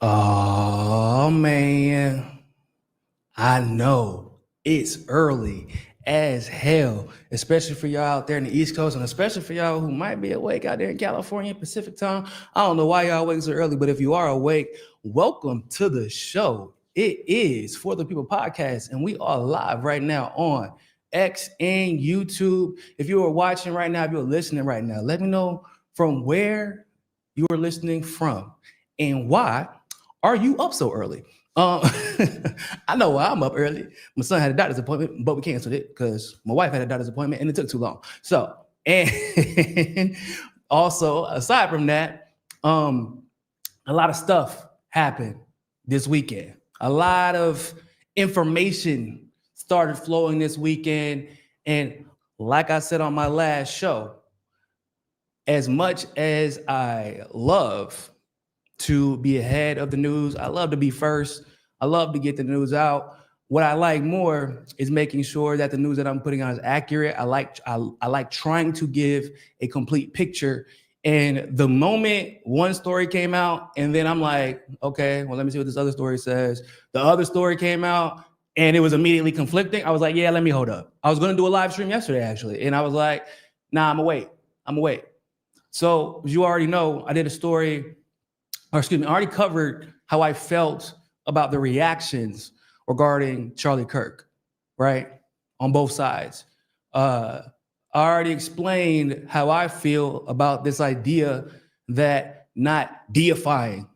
Oh man, I know it's early as hell, especially for y'all out there in the East Coast, and especially for y'all who might be awake out there in California Pacific time. I don't know why y'all awake so early, but if you are awake, welcome to the show. It is For the People podcast, and we are live right now on X and YouTube. If you are watching right now, if you're listening right now, let me know from where you are listening from and why are you up so early? Um, I know why I'm up early. My son had a doctor's appointment, but we canceled it because my wife had a doctor's appointment and it took too long. So, and also aside from that, a lot of stuff happened this weekend. A lot of information started flowing this weekend. And like I said on my last show, as much as I love to be ahead of the news, I love to be first. I love to get the news out. What I like more is making sure that the news that I'm putting out is accurate. I like trying to give a complete picture. And the moment one story came out, and then I'm like, okay, well, let me see what this other story says. The other story came out, and it was immediately conflicting. I was like, yeah, let me hold up. I was going to do a live stream yesterday, actually. And I was like, nah, I'm going to wait. So as you already know, I did a story, I already covered how I felt about the reactions regarding Charlie Kirk, right? On both sides. I already explained how I feel about this idea that not deifying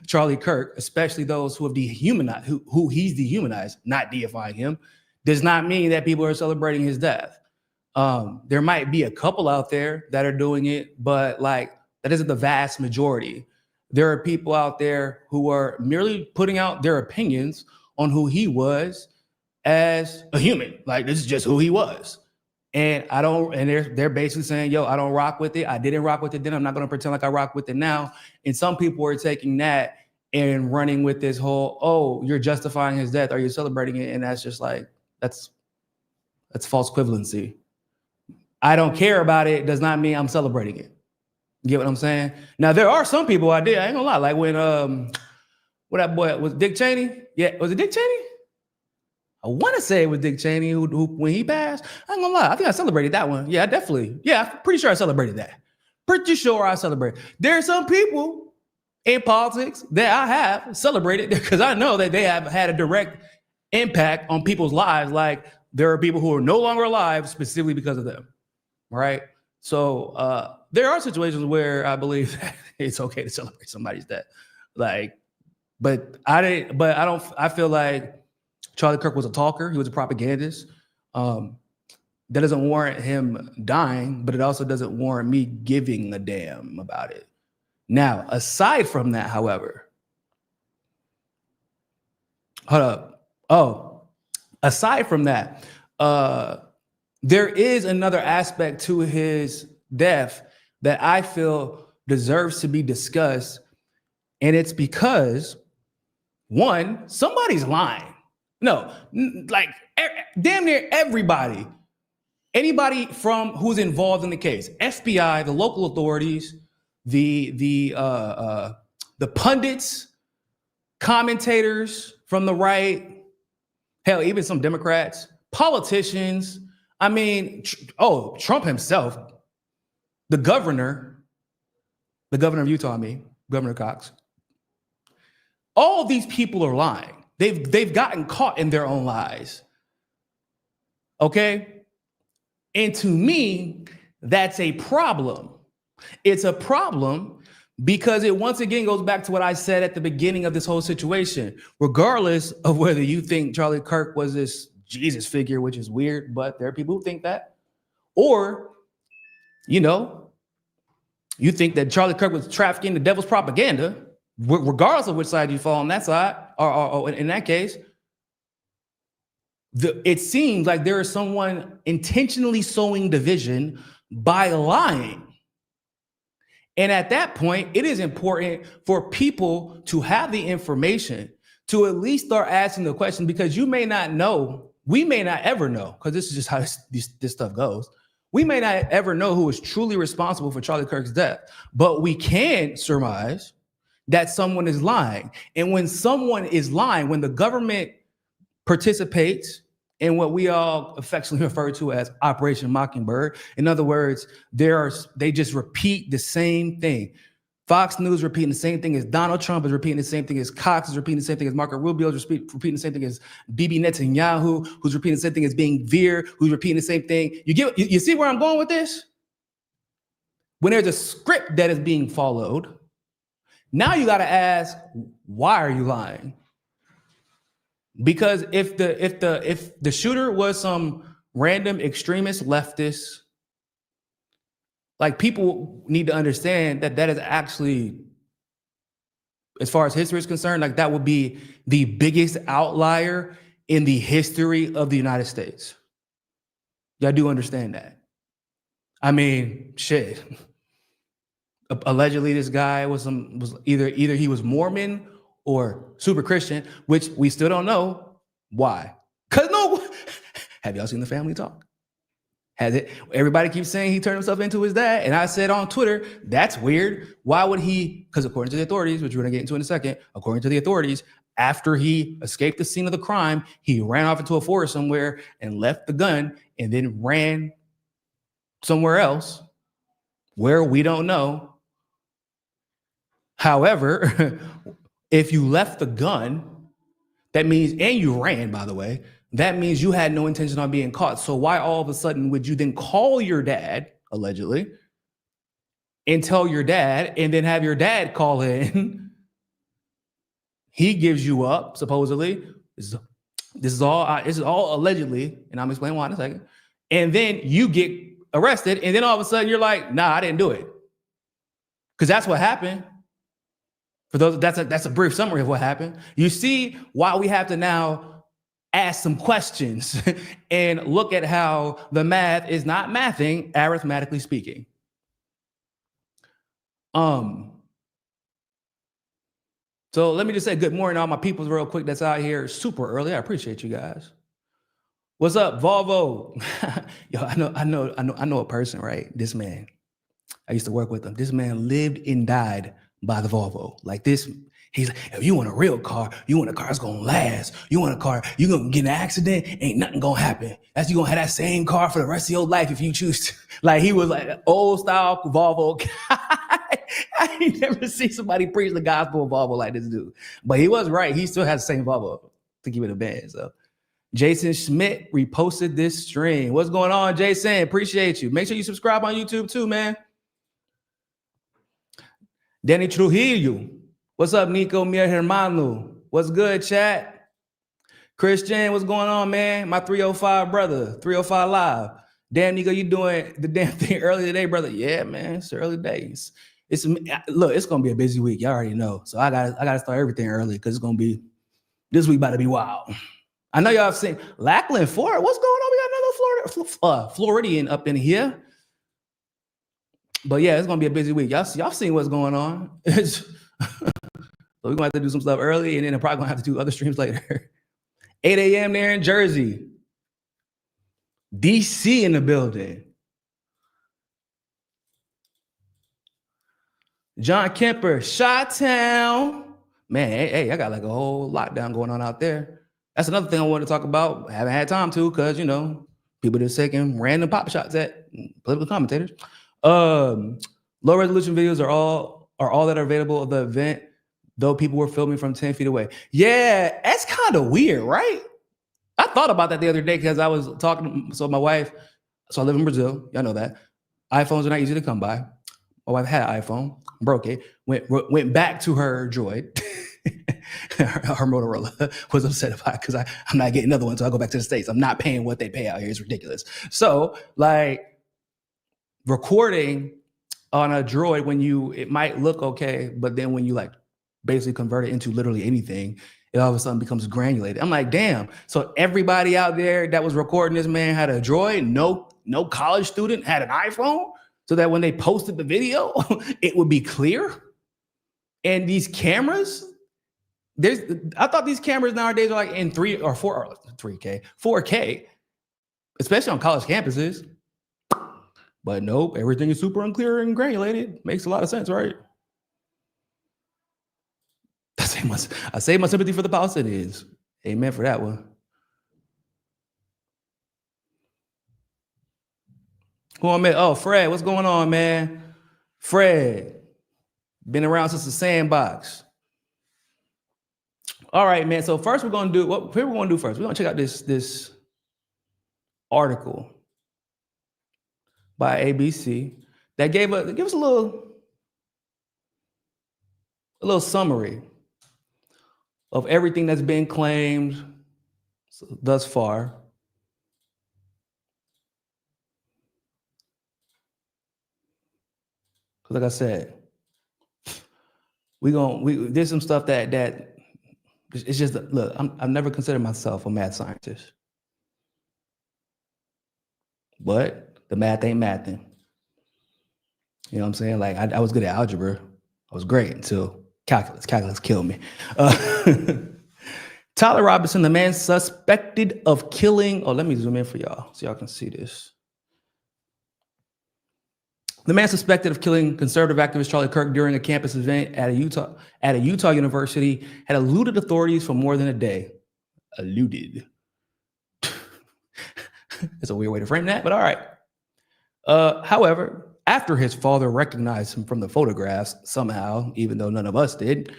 Charlie Kirk, especially those who have dehumanized, who he's dehumanized, not deifying him, does not mean that people are celebrating his death. There might be a couple out there that are doing it, but like that isn't the vast majority. There are people out there who are merely putting out their opinions on who he was as a human. Like, this is just who he was. And they're basically saying, yo, I don't rock with it. I didn't rock with it then. I'm not going to pretend like I rock with it now. And some people are taking that and running with this whole, oh, you're justifying his death. Are you celebrating it? And that's just like, that's false equivalency. I don't care about it does not mean I'm celebrating it. You get what I'm saying? Now, there are some people I ain't gonna lie, like when, what that boy, was Dick Cheney? Yeah, was it Dick Cheney? I want to say it was Dick Cheney who when he passed, I ain't gonna lie, I think I celebrated that one. Yeah, definitely. Yeah, I'm pretty sure I celebrated that. Pretty sure I celebrated. There are some people in politics that I have celebrated because I know that they have had a direct impact on people's lives. Like, there are people who are no longer alive specifically because of them, right? So there are situations where I believe that it's okay to celebrate somebody's death. Like, I feel like Charlie Kirk was a talker. He was a propagandist. That doesn't warrant him dying, but it also doesn't warrant me giving a damn about it. Now, aside from that, however, aside from that, there is another aspect to his death that I feel deserves to be discussed. And it's because, one, somebody's lying. No, like damn near everybody, anybody from who's involved in the case, FBI, the local authorities, the pundits, commentators from the right, hell, even some Democrats, politicians. I mean, Trump himself, the governor of Utah, Governor Cox. All these people are lying. They've gotten caught in their own lies. Okay? And to me, that's a problem. It's a problem because it once again goes back to what I said at the beginning of this whole situation. Regardless of whether you think Charlie Kirk was this Jesus figure, which is weird, but there are people who think that. Or, you think that Charlie Kirk was trafficking the devil's propaganda, regardless of which side you fall on that side, or in that case, it seems like there is someone intentionally sowing division by lying. And at that point, it is important for people to have the information to at least start asking the question, because you may not know, we may not ever know, because this is just how this stuff goes. We may not ever know who is truly responsible for Charlie Kirk's death, but we can surmise that someone is lying. And when someone is lying, when the government participates in what we all affectionately refer to as Operation Mockingbird, in other words, they just repeat the same thing. Fox News repeating the same thing as Donald Trump is repeating the same thing as Cox is repeating the same thing as Marco Rubio is repeating the same thing as Bibi Netanyahu, who's repeating the same thing as being Veer, who's repeating the same thing. You see where I'm going with this? When there's a script that is being followed, now you got to ask, why are you lying? Because if the shooter was some random extremist leftist, like, people need to understand that is actually, as far as history is concerned, like, that would be the biggest outlier in the history of the United States. Y'all do understand that? I mean, shit. Allegedly, this guy was either he was Mormon or super Christian, which we still don't know why. Cause no, have y'all seen The Family Talk? Has it? Everybody keeps saying he turned himself into his dad. And I said on Twitter, that's weird. Why would he? Because according to the authorities, which we're going to get into in a second, according to the authorities, after he escaped the scene of the crime, he ran off into a forest somewhere and left the gun and then ran somewhere else where we don't know. However, if you left the gun, that means, and you ran, by the way, that means you had no intention on being caught. So why all of a sudden would you then call your dad, allegedly, and tell your dad, and then have your dad call in? He gives you up, supposedly. This is all allegedly, and I'm explaining why in a second. And then you get arrested, and then all of a sudden you're like, nah, I didn't do it. Because that's what happened. For those, that's a brief summary of what happened. You see why we have to now ask some questions and look at how the math is not mathing, arithmetically speaking. So let me just say good morning to all my peoples real quick that's out here super early. I appreciate you guys. What's up, Volvo? Yo, I know a person, right? This man, I used to work with him. This man lived and died by the Volvo. Like this, he's like, if you want a real car, you want a car that's gonna last. You want a car, you're gonna get in an accident, ain't nothing gonna happen. That's, you gonna have that same car for the rest of your life if you choose to. Like, he was like an old style Volvo guy. I ain't never seen somebody preach the gospel of Volvo like this dude. But he was right. He still has the same Volvo to keep it a band. So Jason Schmidt reposted this stream. What's going on, Jason? Appreciate you. Make sure you subscribe on YouTube too, man. Danny Trujillo. What's up, Nico, mi hermano? What's good, chat? Christian, what's going on, man? My 305 brother, 305 Live. Damn, Nico, you doing the damn thing early today, brother? Yeah, man, it's early days. Look, it's gonna be a busy week. Y'all already know. So I gotta start everything early because it's gonna be, this week about to be wild. I know y'all have seen Lackland, Florida. What's going on? We got another Floridian up in here. But yeah, it's gonna be a busy week. Y'all seen what's going on. So we're gonna have to do some stuff early, and then I'm probably gonna have to do other streams later. 8 a.m. there in Jersey. DC in the building. John Kemper, Chi-Town. Man, hey, I got like a whole lockdown going on out there. That's another thing I wanted to talk about. I haven't had time to, because, you know, people just taking random pop shots at political commentators. Low resolution videos are all that are available of the event, though people were filming from 10 feet away. Yeah, that's kind of weird, right? I thought about that the other day because I was talking. So my wife, so I live in Brazil. Y'all know that. iPhones are not easy to come by. My wife had an iPhone, broke it, went back to her Droid. Her Motorola was upset about it because I'm not getting another one, so I go back to the States. I'm not paying what they pay out here. It's ridiculous. So, like, recording on a Droid, it might look okay, but then when you like basically convert it into literally anything, it all of a sudden becomes granulated. I'm like, damn. So everybody out there that was recording this man had a Droid. No college student had an iPhone, so that when they posted the video, it would be clear. And these cameras, I thought these cameras nowadays are like in 4K, especially on college campuses. But nope, everything is super unclear and granulated. Makes a lot of sense, right? save my sympathy for the Palestinians. Amen for that one. Who I met? Oh, Fred, what's going on, man? Fred, been around since the sandbox. All right, man. So first we're gonna do what we're gonna do first. We're gonna check out this article by ABC that give us a little summary of everything that's been claimed thus far. Because like I said, there's some stuff that it's just, look, I've never considered myself a mad scientist, but the math ain't mathing. You know what I'm saying? Like I was good at algebra. I was great until calculus. Calculus killed me. Tyler Robinson, the man suspected of killing. Oh, let me zoom in for y'all so y'all can see this. The man suspected of killing conservative activist Charlie Kirk during a campus event at a Utah university had eluded authorities for more than a day. Eluded. It's a weird way to frame that, but all right. However, after his father recognized him from the photographs somehow, even though none of us did,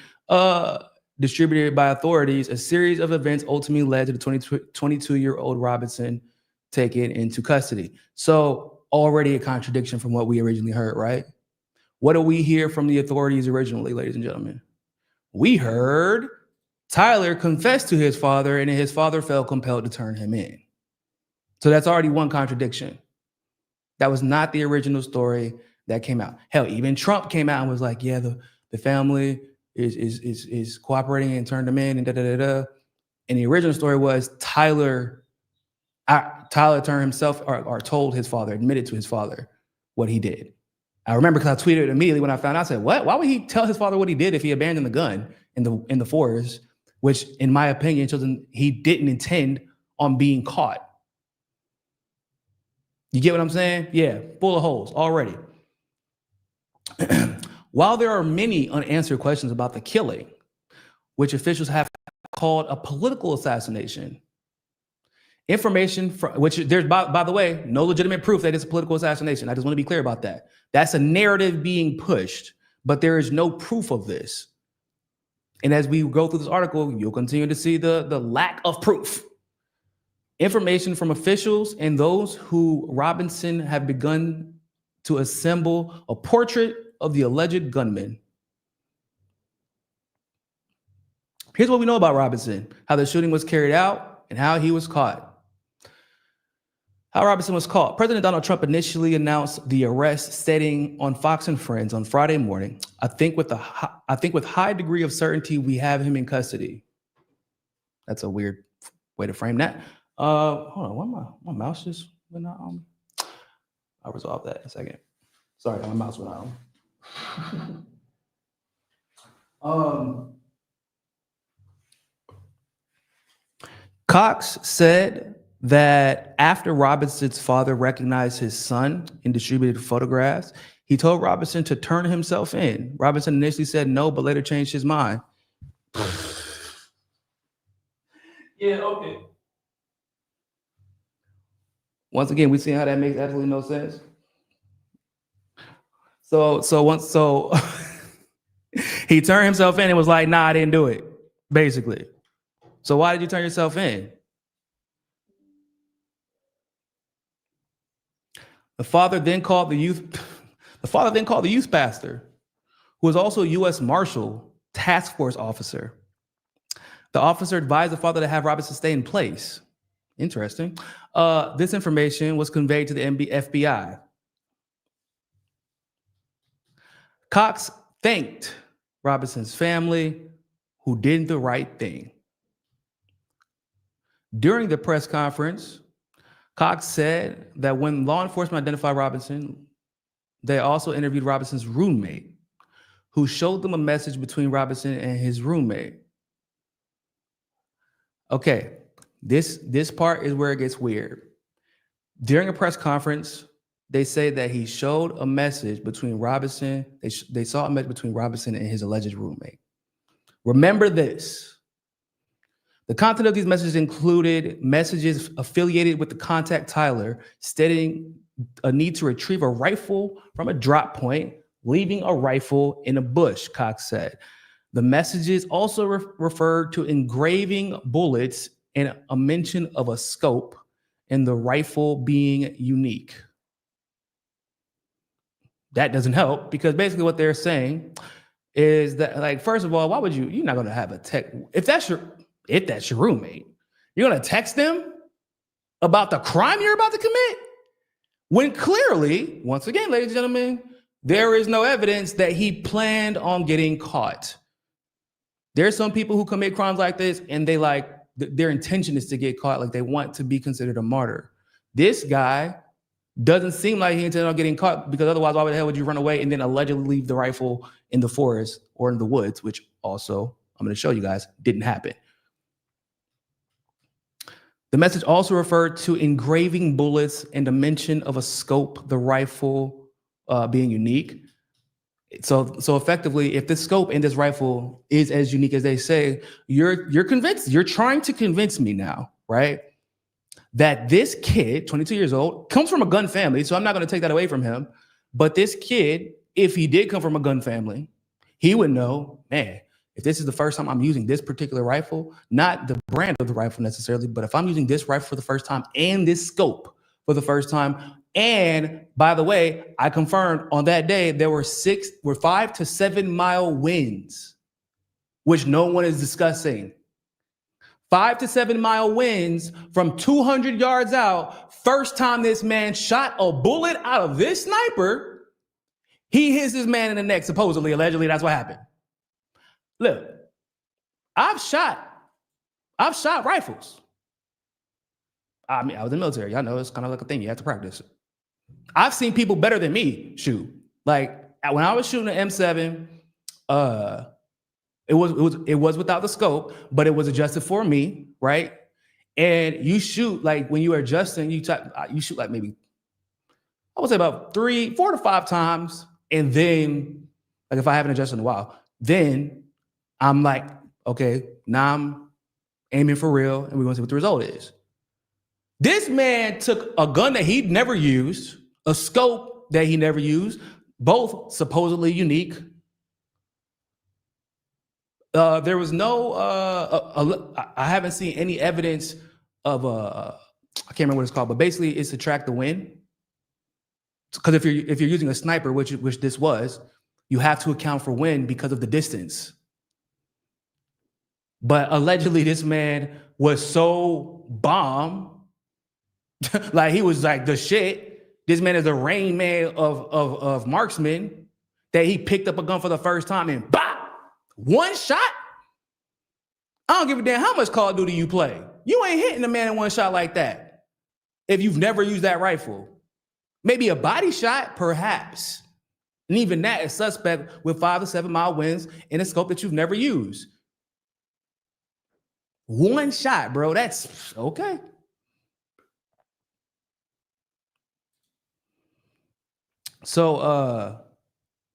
distributed by authorities, a series of events ultimately led to the 22-year-old Robinson taken into custody. So already a contradiction from what we originally heard, right? What do we hear from the authorities originally, ladies and gentlemen? We heard Tyler confessed to his father and his father felt compelled to turn him in. So that's already one contradiction. That was not the original story that came out. Hell, even Trump came out and was like, yeah, the family is cooperating and turned him in and da-da-da-da. And the original story was Tyler turned himself or told his father, admitted to his father what he did. I remember because I tweeted immediately when I found out, I said, what? Why would he tell his father what he did if he abandoned the gun in the forest, which in my opinion shows he didn't intend on being caught. You get what I'm saying? Yeah, full of holes already. While there are many unanswered questions about the killing, which officials have called a political assassination, information from which there's, by the way, no legitimate proof that it's a political assassination. I just want to be clear about that. That's a narrative being pushed, but there is no proof of this. And as we go through this article, you'll continue to see the lack of proof. Information from officials and those who Robinson have begun to assemble a portrait of the alleged gunman. Here's what we know about Robinson, how the shooting was carried out and how he was caught. How Robinson was caught. President Donald Trump initially announced the arrest, stating on Fox and Friends on Friday morning, I think with high degree of certainty, we have him in custody. That's a weird way to frame that. Hold on, why my mouse just went out on me? I'll resolve that in a second. Sorry, my mouse went out on me. Cox said that after Robinson's father recognized his son and distributed photographs, he told Robinson to turn himself in. Robinson initially said no, but later changed his mind. Yeah, okay. Once again, we see how that makes absolutely no sense. So he turned himself in and was like, nah, I didn't do it, basically. So why did you turn yourself in? The father then called the youth pastor, who was also a U.S. Marshal task force officer. The officer advised the father to have Robinson stay in place. Interesting. This information was conveyed to the FBI. Cox thanked Robinson's family, who did the right thing. During the press conference, Cox said that when law enforcement identified Robinson, they also interviewed Robinson's roommate, who showed them a message between Robinson and his roommate. Okay, this part is where it gets weird. During a press conference, they say that he showed a message between Robinson. They saw a message between Robinson and his alleged roommate. Remember this. The content of these messages included messages affiliated with the contact Tyler, stating a need to retrieve a rifle from a drop point, leaving a rifle in a bush, Cox said. The messages also referred to engraving bullets and a mention of a scope and the rifle being unique. That doesn't help, because basically what they're saying is that, like, first of all, why would you're not going to have a tech, if that's your roommate, you're going to text them about the crime you're about to commit, when clearly, once again, ladies and gentlemen, there is no evidence that he planned on getting caught. There's some people who commit crimes like this and they their intention is to get caught, like they want to be considered a martyr. This guy doesn't seem like he intended on getting caught, because otherwise, why the hell would you run away and then allegedly leave the rifle in the forest or in the woods, which also, I'm going to show you guys, didn't happen. The message also referred to engraving bullets and a mention of a scope, the rifle being unique. So effectively, if the scope in this rifle is as unique as they say, you're convinced, you're trying to convince me now, right, that this kid, 22 years old, comes from a gun family. So I'm not going to take that away from him. But this kid, if he did come from a gun family, he would know, man, if this is the first time I'm using this particular rifle, not the brand of the rifle necessarily, but if I'm using this rifle for the first time and this scope for the first time, and by the way, I confirmed on that day, there were 5 to 7 mile winds, which no one is discussing. 5 to 7 mile winds from 200 yards out. First time this man shot a bullet out of this sniper, he hits this man in the neck, supposedly, allegedly, that's what happened. Look, I've shot rifles. I mean, I was in the military. Y'all know it's kind of like a thing. You have to practice. I've seen people better than me shoot. Like when I was shooting an M7, it was without the scope, but it was adjusted for me, right? And you shoot, like when you are adjusting, you shoot like maybe, I would say about 4 to 5 times, and then like if I haven't adjusted in a while, then I'm like, okay, now I'm aiming for real, and we're gonna see what the result is. This man took a gun that he'd never used, a scope that he never used, both supposedly unique. There was no, I haven't seen any evidence of I can't remember what it's called, but basically it's to track the wind. Because if you're using a sniper, which this was, you have to account for wind because of the distance. But allegedly this man was so bomb, like he was like the shit. This man is the Rain Man of marksmen, that he picked up a gun for the first time and bop, one shot. I don't give a damn how much Call of Duty you play. You ain't hitting a man in one shot like that if you've never used that rifle. Maybe a body shot, perhaps. And even that is suspect with 5 to 7 mile winds in a scope that you've never used. One shot, bro, that's okay. So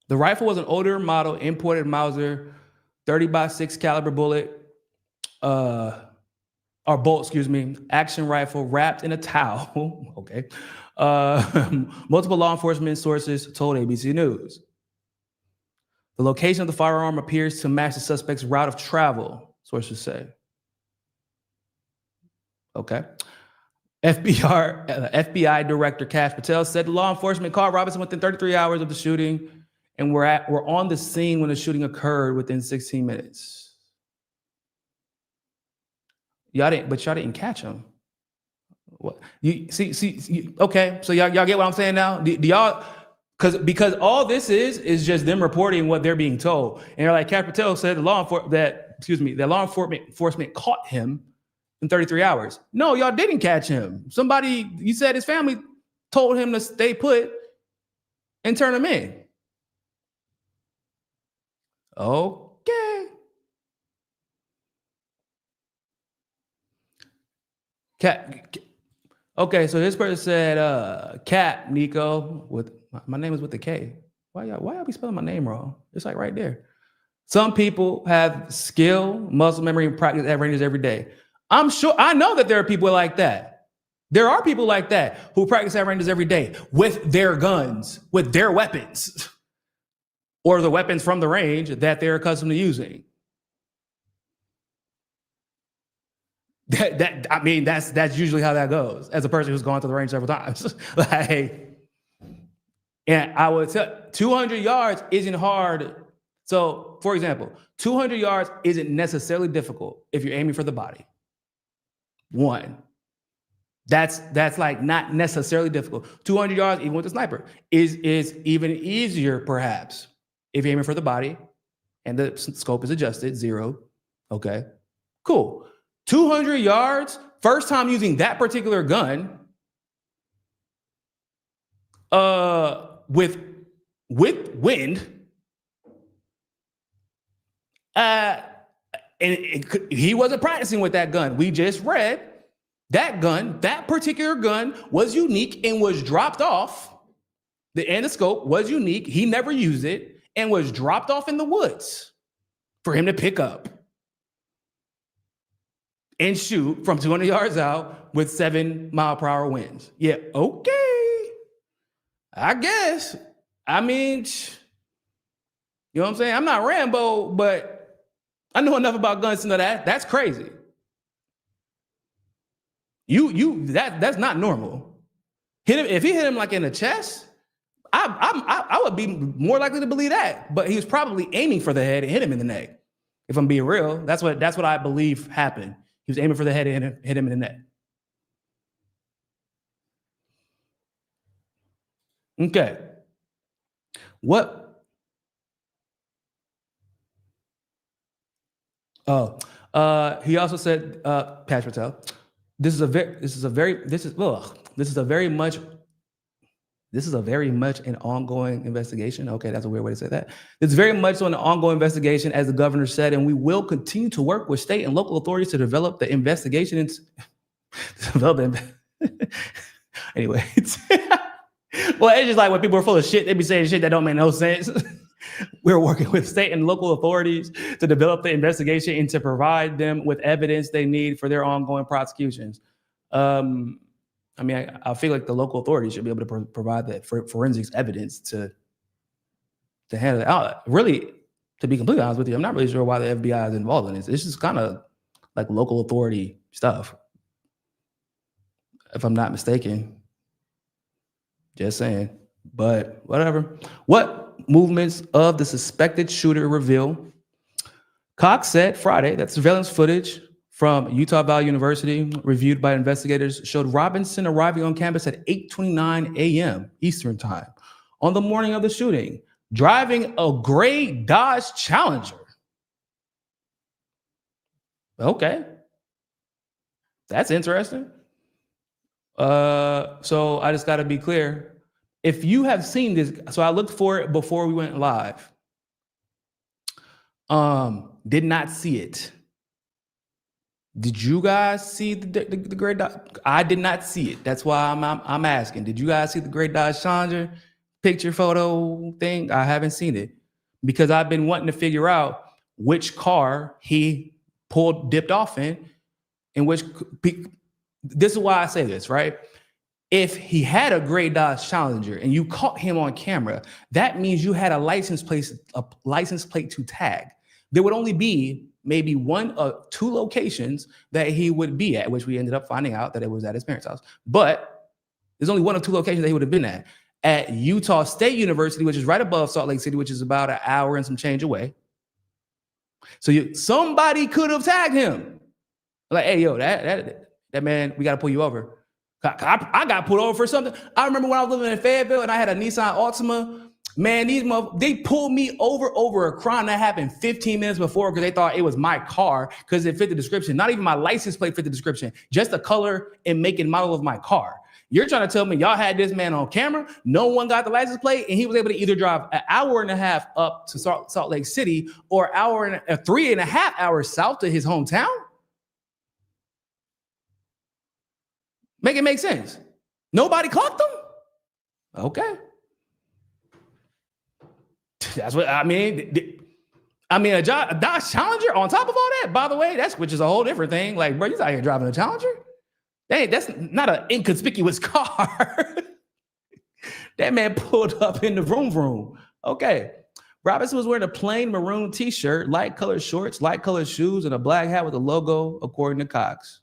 the rifle was an older model, imported Mauser, 30x6 caliber bullet, or bolt, excuse me, action rifle wrapped in a towel. Okay. Multiple law enforcement sources told ABC News. The location of the firearm appears to match the suspect's route of travel, sources say. Okay. FBI Director Kash Patel said law enforcement caught Robinson within 33 hours of the shooting, and we're on the scene when the shooting occurred within 16 minutes. Y'all didn't catch him. What you see? Okay, so y'all get what I'm saying now? Do y'all? Because all this is just them reporting what they're being told, and they're like, Kash Patel said that law enforcement caught him in 33 hours. No, y'all didn't catch him. Somebody, you said his family told him to stay put and turn him in. Okay. Okay, so this person said, Cat, Niko, with my name is with the K. Why y'all be spelling my name wrong? It's like right there. Some people have skill, muscle memory, and practice at ranges every day. I'm sure, I know that there are people like that. There are people like that who practice at ranges every day with their guns, with their weapons, or the weapons from the range that they're accustomed to using. That's usually how that goes. As a person who's gone to the range several times, and I would tell 200 yards isn't hard. So, for example, 200 yards isn't necessarily difficult if you're aiming for the body. One, that's like not necessarily difficult. 200 yards, even with the sniper, is even easier perhaps if you're aiming for the body and the scope is adjusted 0. Okay, cool. 200 yards, first time using that particular gun, with wind, and he wasn't practicing with that gun. We just read that gun, that particular gun was unique and was dropped off. And the scope was unique. He never used it and was dropped off in the woods for him to pick up and shoot from 200 yards out with 7-mile-per-hour winds. Yeah, okay. I guess. I mean, you know what I'm saying? I'm not Rambo, but I know enough about guns to know that that's crazy. That's not normal. Hit him, if he hit him like in the chest, I would be more likely to believe that. But he was probably aiming for the head and hit him in the neck. If I'm being real, that's what I believe happened. He was aiming for the head and hit him in the neck. Okay. What? He also said, Pat Patel, this is a very much an ongoing investigation. Okay, that's a weird way to say that. It's very much on an ongoing investigation, as the governor said, and we will continue to work with state and local authorities to develop the investigation anyway. Well, it's just like when people are full of shit, they be saying shit that don't make no sense. We're working with state and local authorities to develop the investigation and to provide them with evidence they need for their ongoing prosecutions. I feel like the local authorities should be able to provide that forensics evidence to handle it. Really, to be completely honest with you, I'm not really sure why the FBI is involved in this. It's just kind of like local authority stuff, if I'm not mistaken. Just saying, but whatever. What movements of the suspected shooter reveal? Cox said Friday that surveillance footage from Utah Valley University, reviewed by investigators, showed Robinson arriving on campus at 8:29 a.m. Eastern Time on the morning of the shooting, driving a gray Dodge Challenger. Okay, that's interesting. So I just got to be clear. If you have seen this, so I looked for it before we went live. Did not see it. Did you guys see the gray Dodge? I did not see it. That's why I'm asking. Did you guys see the gray Dodge Challenger picture photo thing? I haven't seen it because I've been wanting to figure out which car he dipped off in which. This is why I say this, right? If he had a gray Dodge Challenger and you caught him on camera, that means you had a license plate to tag. There would only be maybe 1 or 2 locations that he would be at, which we ended up finding out that it was at his parents' house. But there's only 1 or 2 locations that he would have been at Utah State University, which is right above Salt Lake City, which is about an hour and some change away. So somebody could have tagged him. Like, hey, yo, that man, we got to pull you over. I got pulled over for something. I remember when I was living in Fayetteville and I had a Nissan Altima. Man, they pulled me over a crime that happened 15 minutes before because they thought it was my car because it fit the description. Not even my license plate fit the description, just the color and make and model of my car. You're trying to tell me y'all had this man on camera, no one got the license plate, and he was able to either drive an hour and a half up to Salt Lake City or 3.5 hours south to his hometown? Make it make sense. Nobody clocked him? Okay. That's what I mean. I mean, a Dodge Challenger on top of all that, by the way, which is a whole different thing. Like, bro, you out here driving a Challenger? That's not an inconspicuous car. That man pulled up in the vroom. Okay. Robinson was wearing a plain maroon t-shirt, light colored shorts, light colored shoes, and a black hat with a logo, according to Cox.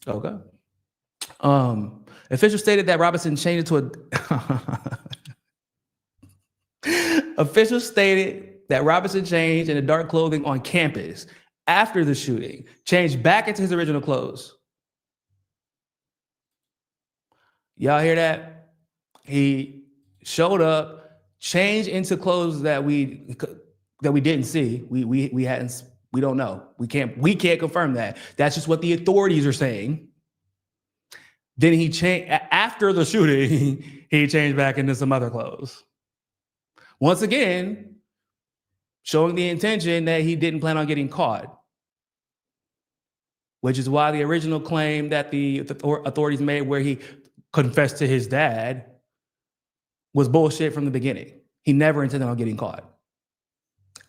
Okay. Officials stated that Robinson changed it to Officials stated that Robinson changed into dark clothing on campus after the shooting, changed back into his original clothes. Y'all hear that? He showed up, changed into clothes that we didn't see. We don't know. We can't confirm that. That's just what the authorities are saying. Then he changed after the shooting. He changed back into some other clothes. Once again, showing the intention that he didn't plan on getting caught, which is why the original claim that the authorities made where he confessed to his dad was bullshit from the beginning. He never intended on getting caught.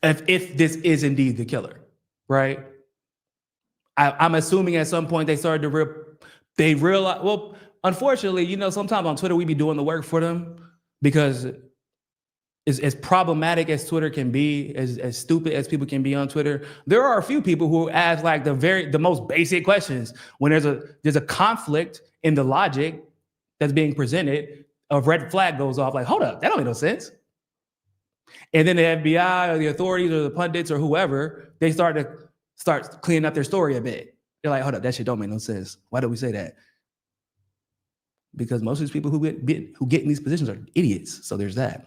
If this is indeed the killer, right? I'm assuming at some point they started to they realized, well, unfortunately, sometimes on Twitter we be doing the work for them because as problematic as Twitter can be, as stupid as people can be on Twitter, there are a few people who ask like the most basic questions when there's a conflict in the logic that's being presented. A red flag goes off like, hold up, that don't make no sense. And then the FBI or the authorities or the pundits or whoever, they start cleaning up their story a bit. They're like, hold up, that shit don't make no sense. Why do we say that? Because most of these people who get in these positions are idiots. So there's that.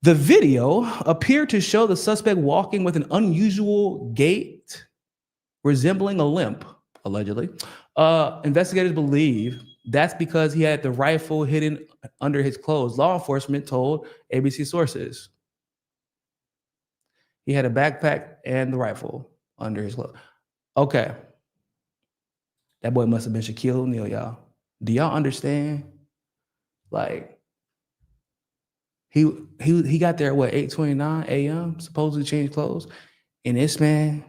The video appeared to show the suspect walking with an unusual gait resembling a limp, allegedly. Investigators believe that's because he had the rifle hidden under his clothes. Law enforcement told ABC sources. He had a backpack and the rifle under his clothes. Okay. That boy must have been Shaquille O'Neal, y'all. Do y'all understand? Like, he got there at what, 8:29 a.m., supposedly changed clothes, and this man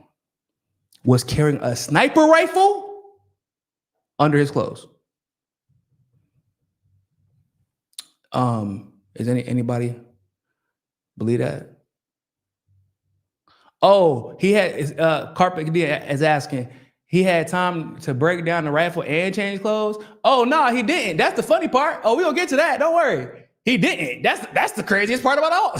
was carrying a sniper rifle under his clothes. Is anybody believe that? Oh, he had Carpet is asking. He had time to break down the rifle and change clothes. Oh no, he didn't. That's the funny part. Oh, we gonna get to that. Don't worry. He didn't. That's the craziest part about all.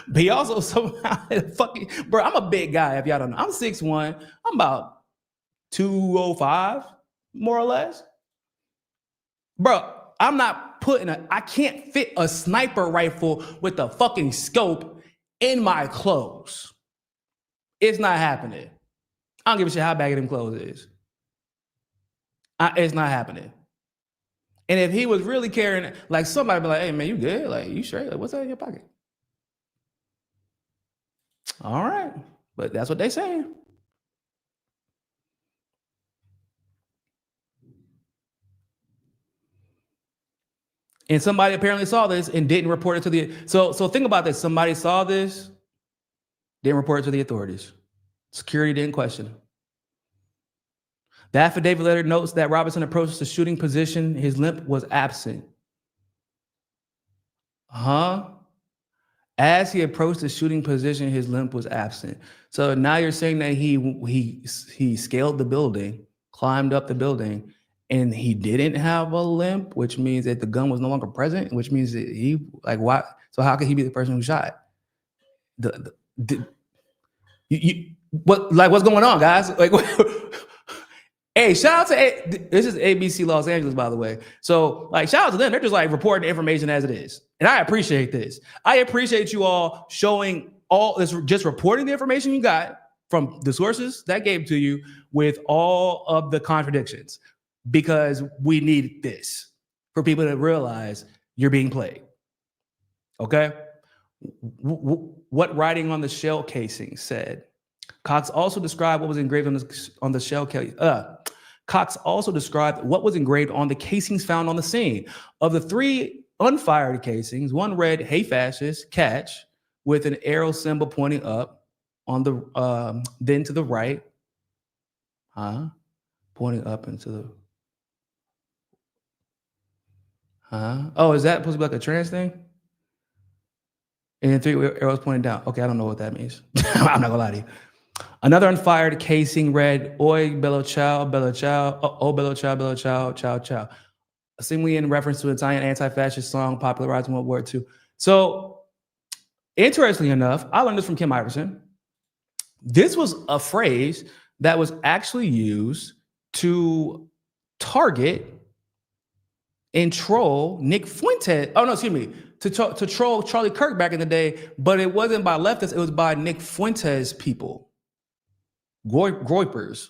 But he also somehow fucking, bro. I'm a big guy. If y'all don't know, I'm 6'1". I'm about 205, more or less. Bro, I'm not I can't fit a sniper rifle with a fucking scope in my clothes. It's not happening. I don't give a shit how baggy them clothes is. It's not happening. And if he was really carrying, like somebody be like, hey man, you good? Like, you straight? Like, what's that in your pocket? All right. But that's what they saying. And somebody apparently saw this and didn't report it to the, so think about this. Somebody saw this, didn't report it to the authorities. Security didn't question it. The affidavit letter notes that Robinson approached the shooting position. His limp was absent. As he approached the shooting position, his limp was absent. So now you're saying that he scaled the building, climbed up the building, and he didn't have a limp, which means that the gun was no longer present, which means that he, like, why? So how could he be the person who shot? What's going on, guys? Like, hey, shout out to this is ABC Los Angeles, by the way. So, like, shout out to them. They're just like reporting the information as it is, and I appreciate this. I appreciate you all showing all this, just reporting the information you got from the sources that gave to you with all of the contradictions, because we need this for people to realize you're being played. Okay. What writing on the shell casing said. Cox also described what was engraved on the shell case. Cox also described what was engraved on the casings found on the scene. Of the three unfired casings. One read, "Hey fascists, catch," with an arrow symbol pointing up on the then to the right. Pointing up into the Oh, is that supposed to be like a trans thing? And then 3 arrows pointing down. Okay, I don't know what that means. I'm not gonna lie to you. Another unfired casing read, "Oi, bello ciao, oh, bello ciao, ciao, ciao." Seemingly in reference to an Italian anti-fascist song popularized in World War II. So, interestingly enough, I learned this from Kim Iverson. This was a phrase that was actually used to target and troll Nick Fuentes. Oh, no, excuse me. To troll Charlie Kirk back in the day, but it wasn't by leftists, it was by Nick Fuentes people. Groypers.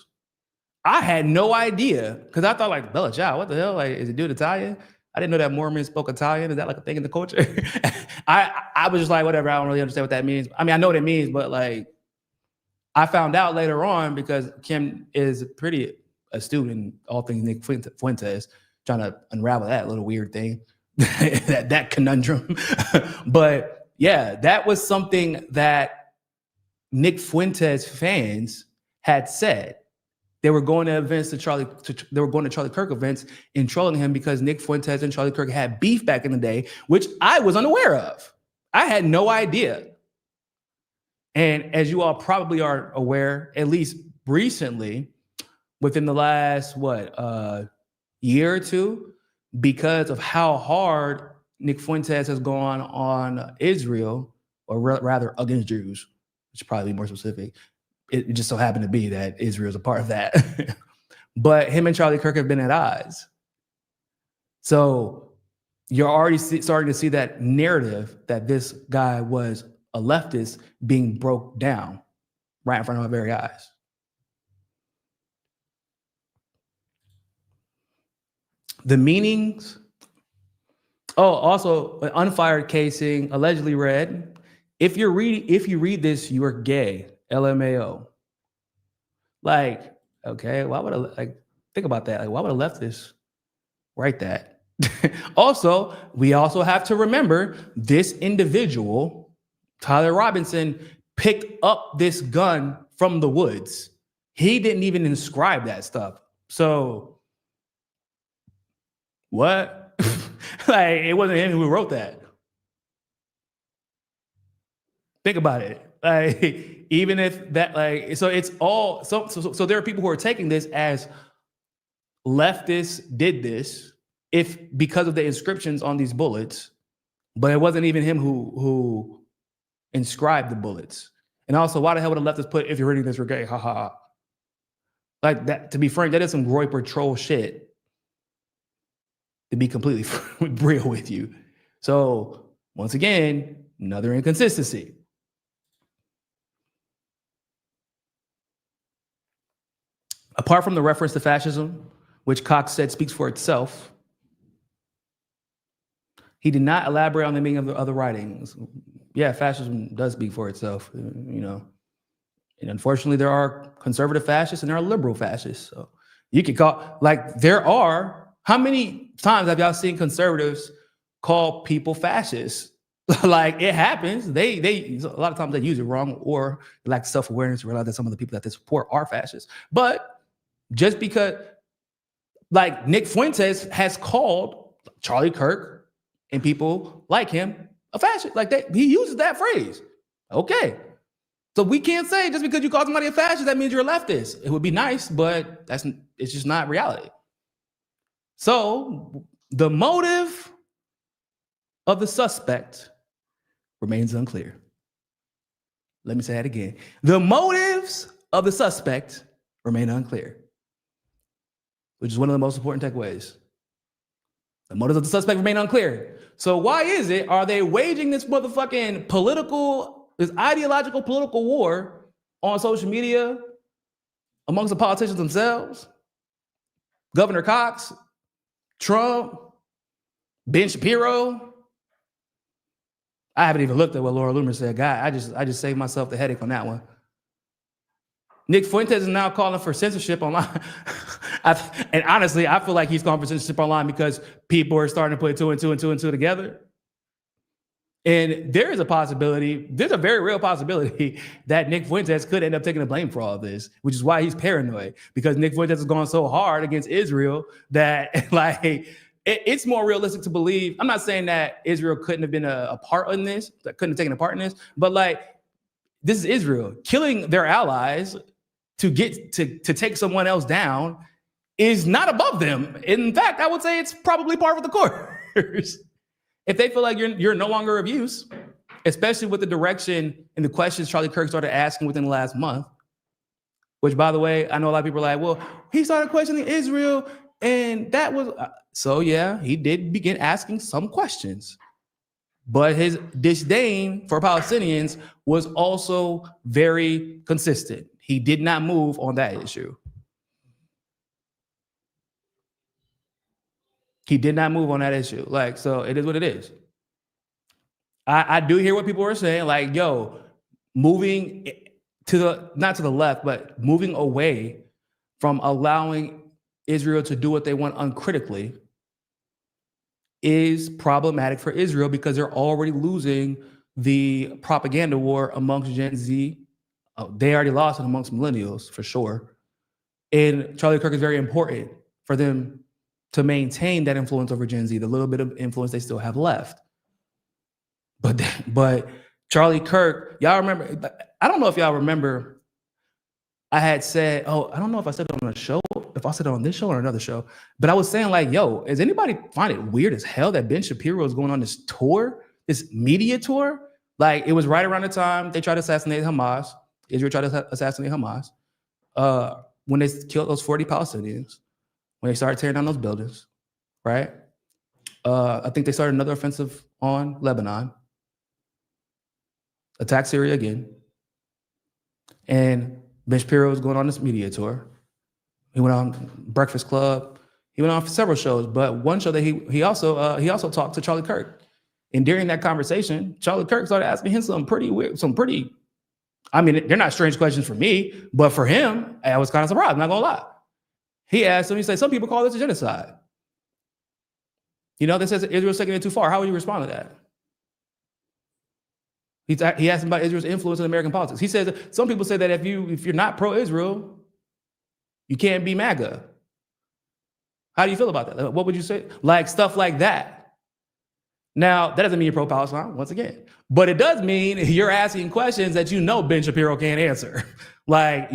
I had no idea, because I thought, like, Bella Ciao, what the hell? Like, is it dude Italian? I didn't know that Mormons spoke Italian. Is that like a thing in the culture? I was just like, whatever, I don't really understand what that means. I mean, I know what it means, but like, I found out later on because Kim is pretty astute in all things Nick Fuentes, trying to unravel that little weird thing, that conundrum. But yeah, that was something that Nick Fuentes fans had said. They were going to events they were going to Charlie Kirk events and trolling him because Nick Fuentes and Charlie Kirk had beef back in the day, which I was unaware of. I had no idea. And as you all probably are aware, at least recently, within the last year or two, because of how hard Nick Fuentes has gone on Israel, or rather against Jews, which should probably be more specific. It just so happened to be that Israel is a part of that. But him and Charlie Kirk have been at odds. So you're already starting to see that narrative that this guy was a leftist being broke down right in front of our very eyes. The meanings. Oh, also an unfired casing allegedly read, if you read this, you are gay. LMAO. Like, okay, why would think about that? Like, why would a leftist write that? Also, we also have to remember this individual, Tyler Robinson, picked up this gun from the woods. He didn't even inscribe that stuff. So, what? Like, it wasn't him who wrote that. Think about it. Like, even if that, like, so it's all, so there are people who are taking this as leftists did this, if because of the inscriptions on these bullets, but it wasn't even him who inscribed the bullets. And also, why the hell would a leftist put, if you're reading this, we're gay, haha. Like that, to be frank, that is some Groyper troll shit, to be completely real with you. So once again, another inconsistency. Apart from the reference to fascism, which Cox said speaks for itself, he did not elaborate on the meaning of the other writings. Yeah, fascism does speak for itself, you know. And unfortunately, there are conservative fascists and there are liberal fascists. So you could call, like, there are, how many times have y'all seen conservatives call people fascists? Like, it happens. They a lot of times they use it wrong, or they lack self-awareness to realize that some of the people that they support are fascists. But just because, like, Nick Fuentes has called Charlie Kirk and people like him a fascist, like that, he uses that phrase. Okay, so we can't say just because you call somebody a fascist that means you're a leftist. It would be nice, but it's just not reality. So the motive of the suspect remains unclear. Let me say that again. The motives of the suspect remain unclear, which is one of the most important takeaways. The motives of the suspect remain unclear. So why is it, are they waging this motherfucking this ideological political war on social media amongst the politicians themselves? Governor Cox, Trump, Ben Shapiro. I haven't even looked at what Laura Loomer said. God, I just saved myself the headache on that one. Nick Fuentes is now calling for censorship online. And honestly, I feel like he's calling for censorship online because people are starting to put two and two together. And there is a possibility, there's a very real possibility that Nick Fuentes could end up taking the blame for all of this, which is why he's paranoid, because Nick Fuentes has gone so hard against Israel that like it's more realistic to believe. I'm not saying that Israel couldn't have been a part in this, that couldn't have taken a part in this, but like this is Israel killing their allies to get to take someone else down is not above them. In fact, I would say it's probably par for the course. If they feel like you're no longer of use, especially with the direction and the questions Charlie Kirk started asking within the last month, which, by the way, I know a lot of people are like, well, he started questioning Israel, and that was... So, yeah, he did begin asking some questions. But his disdain for Palestinians was also very consistent. He did not move on that issue. He did not move on that issue. Like, so it is what it is. I do hear what people are saying, like, yo, moving to the, not to the left, but moving away from allowing Israel to do what they want uncritically is problematic for Israel because they're already losing the propaganda war amongst Gen Z. They already lost it amongst millennials, for sure. And Charlie Kirk is very important for them to maintain that influence over Gen Z, the little bit of influence they still have left. But Charlie Kirk, y'all remember, I don't know if y'all remember, I had said, oh, I don't know if I said it on a show, if I said it on this show or another show, but I was saying like, yo, does anybody find it weird as hell that Ben Shapiro is going on this tour, this media tour? Like, it was right around the time they tried to assassinate Hamas. Israel tried to assassinate Hamas. When they killed those 40 Palestinians, when they started tearing down those buildings, right? I think they started another offensive on Lebanon, attacked Syria again. And Ben Shapiro was going on this media tour. He went on Breakfast Club. He went on several shows, but one show that he also talked to Charlie Kirk. And during that conversation, Charlie Kirk started asking him some pretty weird, I mean, they're not strange questions for me, but for him, I was kind of surprised, I'm not gonna lie. He asked him, he said, some people call this a genocide. You know, that says Israel's taking it too far. How would you respond to that? He asked him about Israel's influence in American politics. He says, some people say that if you're not pro-Israel, you can't be MAGA. How do you feel about that? What would you say? Like stuff like that. Now, that doesn't mean you're pro-Palestine, once again, but it does mean you're asking questions that you know Ben Shapiro can't answer. Like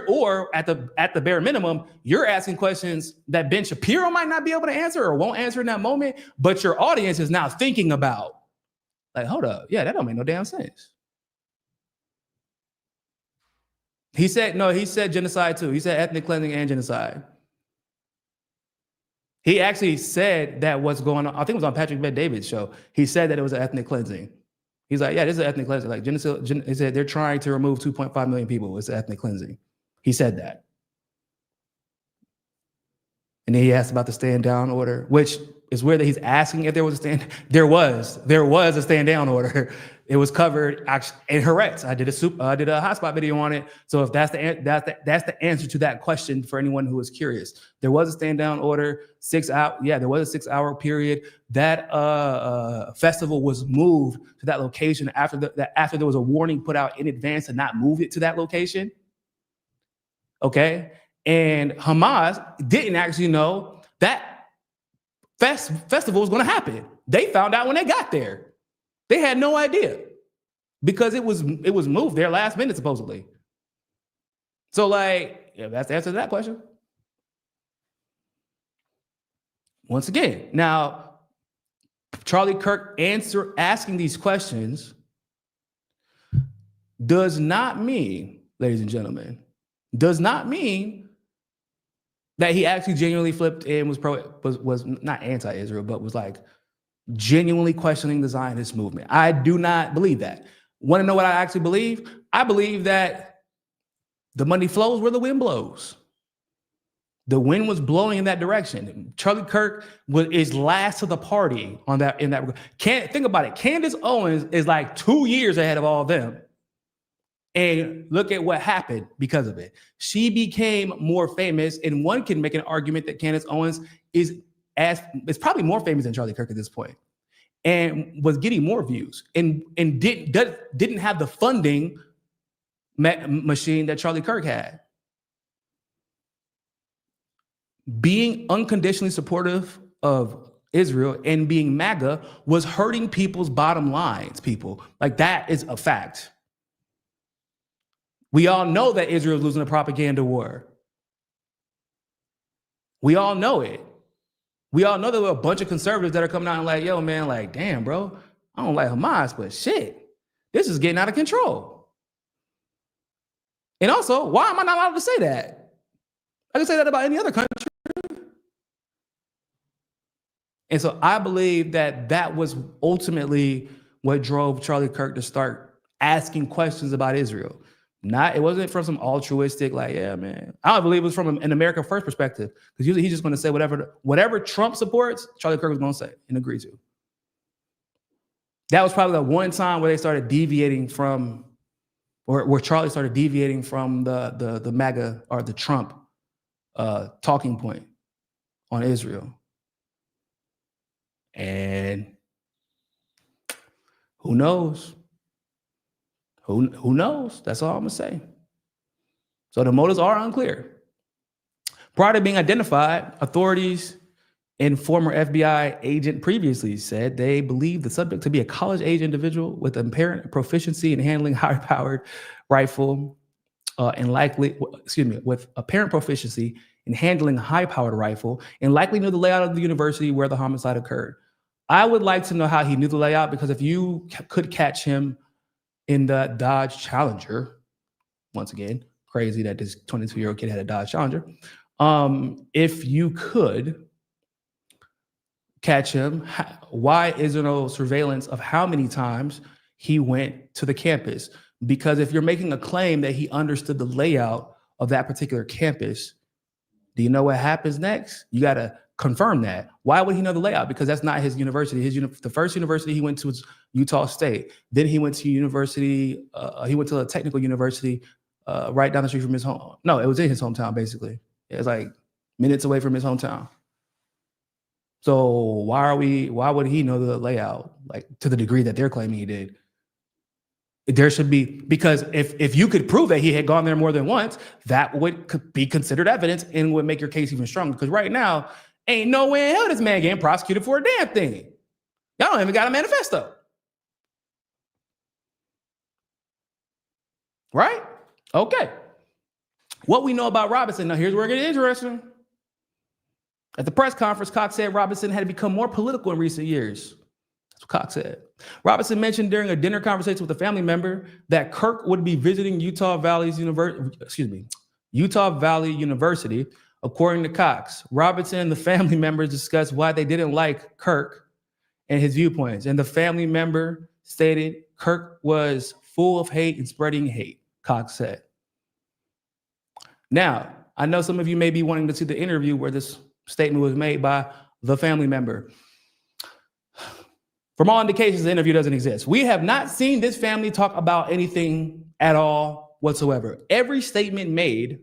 or at the bare minimum, you're asking questions that Ben Shapiro might not be able to answer or won't answer in that moment, but your audience is now thinking about, like, hold up, yeah, that don't make no damn sense. He said genocide too. He said ethnic cleansing and genocide. He actually said that what's going on, I think it was on Patrick Bet-David's show. He said that it was an ethnic cleansing. He's like, yeah, this is an ethnic cleansing. Like genocide, he said they're trying to remove 2.5 million people. It's ethnic cleansing. He said that. And then he asked about the stand down order, which is weird that he's asking if there was a stand. There was a stand down order. It was covered actually in Haaretz. I did a hotspot video on it. So if that's the answer to that question for anyone who is curious, there was a stand down order. 6 hours. Yeah, there was a 6 hour period. That festival was moved to that location after there was a warning put out in advance to not move it to that location. Okay, and Hamas didn't actually know that festival was going to happen. They found out when they got there. They had no idea because it was moved there last minute, supposedly. So, like, yeah, that's the answer to that question. Once again, now, Charlie Kirk asking these questions does not mean, ladies and gentlemen, does not mean that he actually genuinely flipped and was not anti-Israel, but was like genuinely questioning the Zionist movement. I do not believe that. Want to know what I actually believe? I believe that the money flows where the wind blows. The wind was blowing in that direction. Charlie Kirk is last to the party in that regard. Think about it. Candace Owens is like 2 years ahead of all of them. And look at what happened because of it. She became more famous, and one can make an argument that Candace Owens is probably more famous than Charlie Kirk at this point, and was getting more views, and didn't have the funding machine that Charlie Kirk had. Being unconditionally supportive of Israel and being MAGA was hurting people's bottom lines, people. Like, that is a fact. We all know that Israel is losing a propaganda war. We all know it. We all know there were a bunch of conservatives that are coming out and like, yo, man, like, damn, bro, I don't like Hamas, but shit, this is getting out of control. And also, why am I not allowed to say that? I can say that about any other country. And so I believe that that was ultimately what drove Charlie Kirk to start asking questions about Israel. It wasn't from some altruistic, like, yeah, man. I don't believe it was from an America First perspective, because usually he's just going to say whatever Trump supports, Charlie Kirk was going to say and agree to. That was probably the one time where they started deviating from, or where Charlie started deviating from the MAGA or the Trump talking point on Israel. And who knows? Who knows? That's all I'm going to say. So the motives are unclear. Prior to being identified, authorities and former FBI agent previously said they believed the subject to be a college-age individual with apparent proficiency in handling high-powered rifle with apparent proficiency in handling a high-powered rifle and likely knew the layout of the university where the homicide occurred. I would like to know how he knew the layout, because if you could catch him in the Dodge Challenger, once again, crazy that this 22-year-old kid had a Dodge Challenger. If you could catch him, why is there no surveillance of how many times he went to the campus? Because if you're making a claim that he understood the layout of that particular campus, do you know what happens next? You got to confirm that. Why would he know the layout? Because that's not his university. The first university he went to was Utah State. Then he went to university. He went to a technical university right down the street from his home. No, it was in his hometown, basically. It was like minutes away from his hometown. So why would he know the layout, like, to the degree that they're claiming he did? There should be, because if you could prove that he had gone there more than once, that could be considered evidence and would make your case even stronger. Because right now, ain't no way in hell this man getting prosecuted for a damn thing. Y'all don't even got a manifesto. Right? Okay. What we know about Robinson. Now, here's where it gets interesting. At the press conference, Cox said Robinson had become more political in recent years. That's what Cox said. Robinson mentioned during a dinner conversation with a family member that Kirk would be visiting Utah Valley University. According to Cox, Robinson and the family members discussed why they didn't like Kirk and his viewpoints. And the family member stated Kirk was full of hate and spreading hate, Cox said. Now, I know some of you may be wanting to see the interview where this statement was made by the family member. From all indications, the interview doesn't exist. We have not seen this family talk about anything at all whatsoever. Every statement made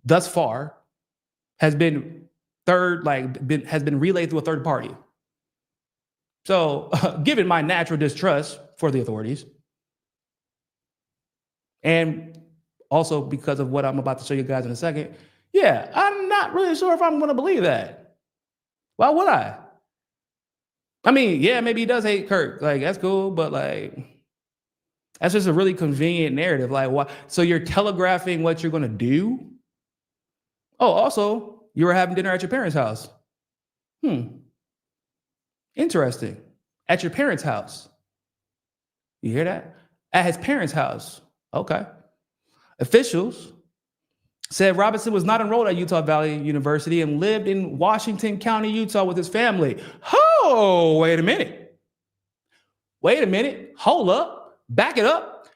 thus far has been relayed through a third party. So, given my natural distrust for the authorities, and also because of what I'm about to show you guys in a second, yeah, I'm not really sure if I'm going to believe that. Why would I? I mean, yeah, maybe he does hate Kirk. Like, that's cool, but like, that's just a really convenient narrative. Like, what? So you're telegraphing what you're going to do? Oh, also, you were having dinner at your parents' house. Interesting. At your parents' house. You hear that? At his parents' house. Okay. Officials said Robinson was not enrolled at Utah Valley University and lived in Washington County, Utah with his family. Oh, wait a minute. Hold up. Back it up.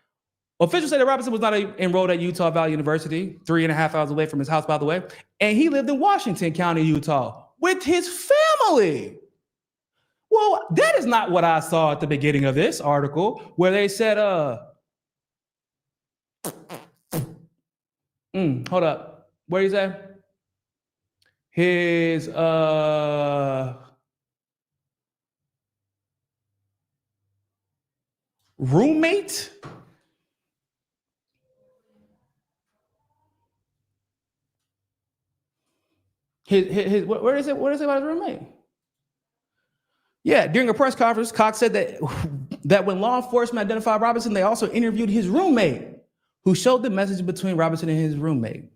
Officials said that Robinson was not enrolled at Utah Valley University, 3.5 hours away from his house, by the way, and he lived in Washington County, Utah with his family. Well, that is not what I saw at the beginning of this article, where they said, Hold up. What did he say? His roommate? His what is it? What is it about his roommate? Yeah, during a press conference, Cox said that when law enforcement identified Robinson, they also interviewed his roommate, who showed the message between Robinson and his roommate.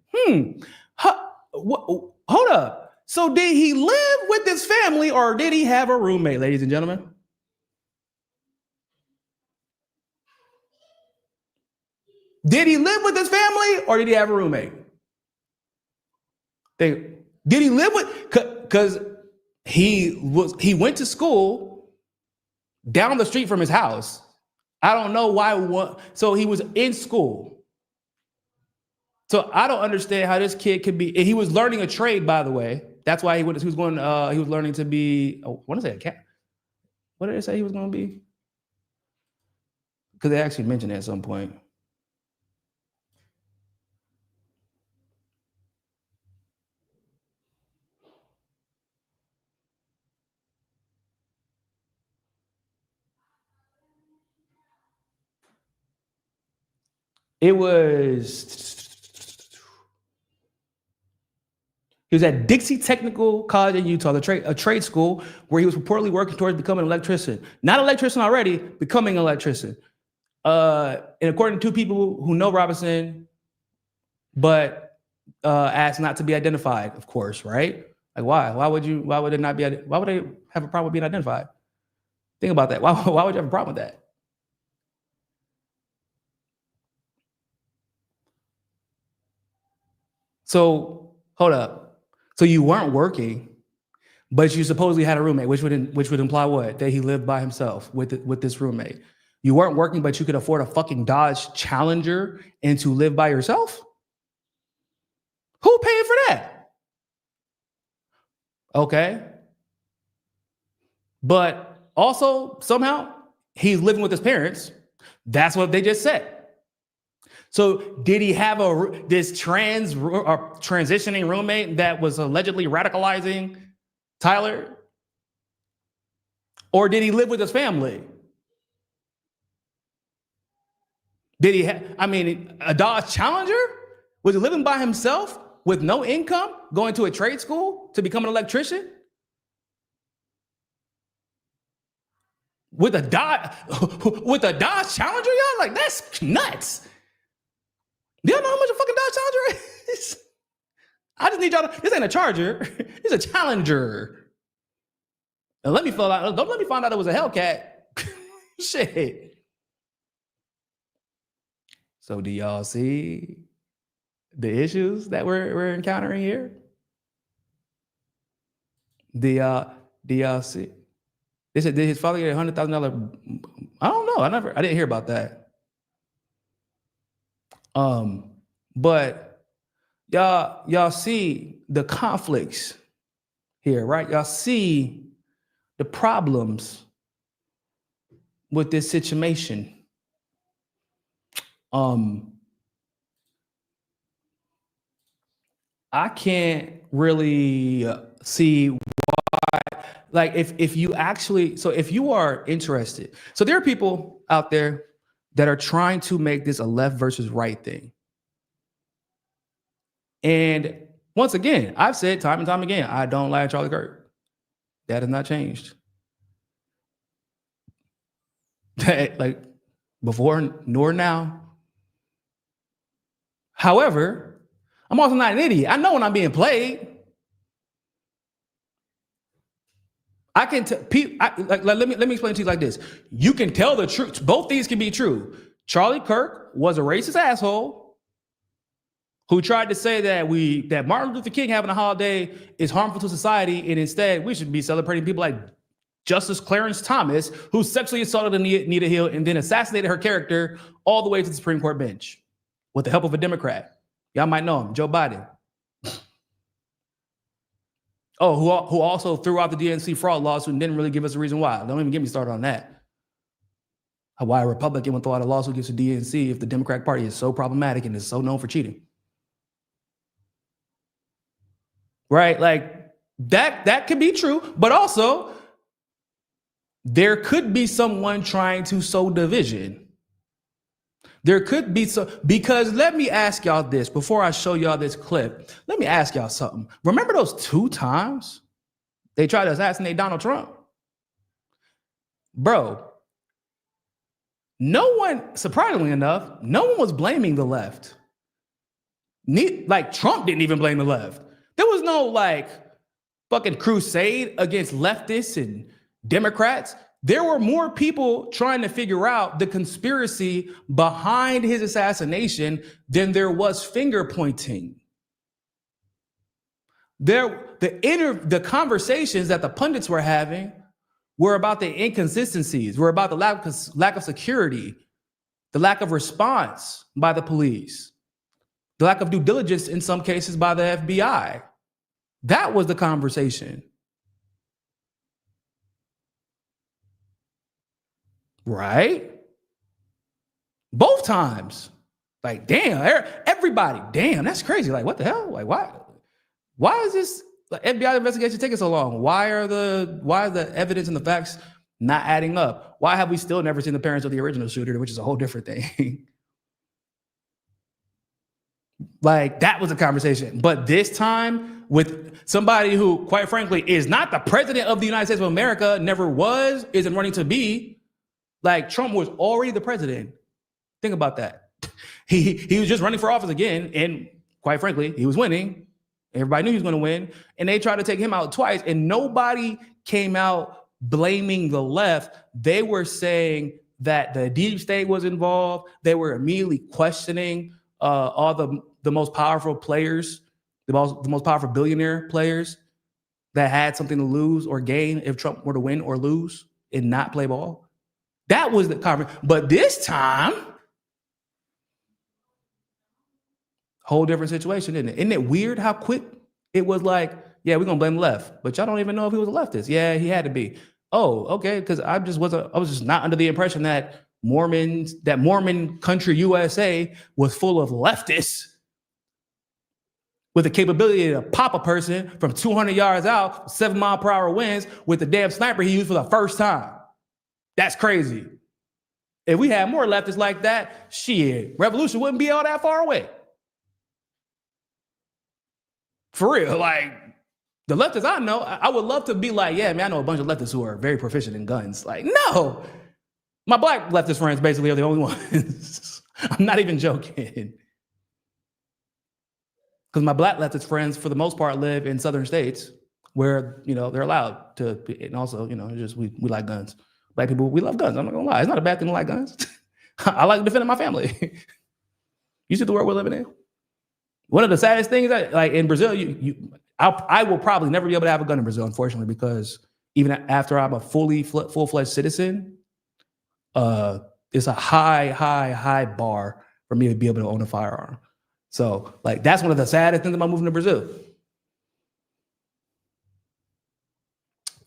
Hold up. So did he live with his family or did he have a roommate, ladies and gentlemen? Did he live with his family or did he have a roommate? Did he live with, because he went to school down the street from his house. I don't know why. So he was in school. So I don't understand how this kid could be. He was learning a trade, by the way. That's why he was going. He was learning to be. I want to say a cat. What did they say he was going to be? Because they actually mentioned it at some point. It was. He was at Dixie Technical College in Utah, a trade school, where he was reportedly working towards becoming an electrician. Not an electrician already, becoming an electrician. And according to two people who know Robinson, but asked not to be identified, of course, right? Like, why? Why would it not be? Why would they have a problem with being identified? Think about that. Why would you have a problem with that? So hold up. So you weren't working, but you supposedly had a roommate, which would imply what? That he lived by himself with this roommate. You weren't working, but you could afford a fucking Dodge Challenger and to live by yourself? Who paid for that? Okay. But also, somehow, he's living with his parents. That's what they just said. So did he have this transitioning roommate that was allegedly radicalizing Tyler? Or did he live with his family? Did he have, a Dodge Challenger? Was he living by himself with no income, going to a trade school to become an electrician? With a Dodge Challenger, y'all? Like, that's nuts. Do y'all know how much a fucking Dodge Challenger is? I just need y'all to, this ain't a Charger, it's a Challenger. And don't let me find out it was a Hellcat. Shit. So do y'all see the issues that we're encountering here? Do y'all see? They said, did his father get $100,000? I don't know. I didn't hear about that. But y'all see the conflicts here, right? Y'all see the problems with this situation. I can't really see why, like if you are interested. So there are people out there that are trying to make this a left versus right thing. And once again, I've said time and time again, I don't like Charlie Kirk. That has not changed. Like before nor now. However, I'm also not an idiot. I know when I'm being played. I can let me explain to you like this. You can tell the truth. Both these can be true. Charlie Kirk was a racist asshole who tried to say that Martin Luther King having a holiday is harmful to society, and instead we should be celebrating people like Justice Clarence Thomas, who sexually assaulted Anita Hill and then assassinated her character all the way to the Supreme Court bench with the help of a Democrat. Y'all might know him, Joe Biden. Oh, who also threw out the DNC fraud lawsuit and didn't really give us a reason why. Don't even get me started on that. Why a Republican would throw out a lawsuit against the DNC if the Democratic Party is so problematic and is so known for cheating. Right? Like that could be true, but also there could be someone trying to sow division. There could be because let me ask y'all this before I show y'all this clip. Let me ask y'all something. Remember those 2 times they tried to assassinate Donald Trump? Bro, no one, surprisingly enough, no one was blaming the left. Like Trump didn't even blame the left. There was no like fucking crusade against leftists and Democrats. There were more people trying to figure out the conspiracy behind his assassination than there was finger pointing. The conversations that the pundits were having were about the inconsistencies, were about the lack of security, the lack of response by the police, the lack of due diligence in some cases by the FBI. That was the conversation. Right? Both times. Like, damn, everybody, damn, that's crazy. Like, what the hell? Like, why is this FBI investigation taking so long? Why is the evidence and the facts not adding up? Why have we still never seen the parents of the original shooter, which is a whole different thing? Like, that was a conversation. But this time with somebody who, quite frankly, is not the president of the United States of America, never was, isn't running to be. Like, Trump was already the president. Think about that. He was just running for office again, and quite frankly, he was winning. Everybody knew he was going to win, and they tried to take him out twice, and nobody came out blaming the left. They were saying that the deep state was involved. They were immediately questioning all the most powerful players, the most powerful billionaire players that had something to lose or gain if Trump were to win or lose and not play ball. That was the conference. But this time, whole different situation, isn't it? Isn't it weird how quick it was like, yeah, we're going to blame the left, but y'all don't even know if he was a leftist. Yeah, he had to be. Oh, okay, because I was just not under the impression that Mormon country USA was full of leftists with the capability to pop a person from 200 yards out, 7-mile-per-hour winds with the damn sniper he used for the first time. That's crazy. If we had more leftists like that, shit, revolution wouldn't be all that far away. For real, like the leftists I know, I would love to be like, yeah, man, I know a bunch of leftists who are very proficient in guns. Like, no, my black leftist friends basically are the only ones. I'm not even joking. Because my black leftist friends, for the most part, live in southern states where, they're allowed to, and also, just we like guns. Black people, we love guns. I'm not gonna lie. It's not a bad thing to like guns. I like defending my family. You see the world we're living in? One of the saddest things that, like in Brazil, I will probably never be able to have a gun in Brazil, unfortunately, because even after I'm a full-fledged citizen, it's a high bar for me to be able to own a firearm. So, like, that's one of the saddest things about moving to Brazil.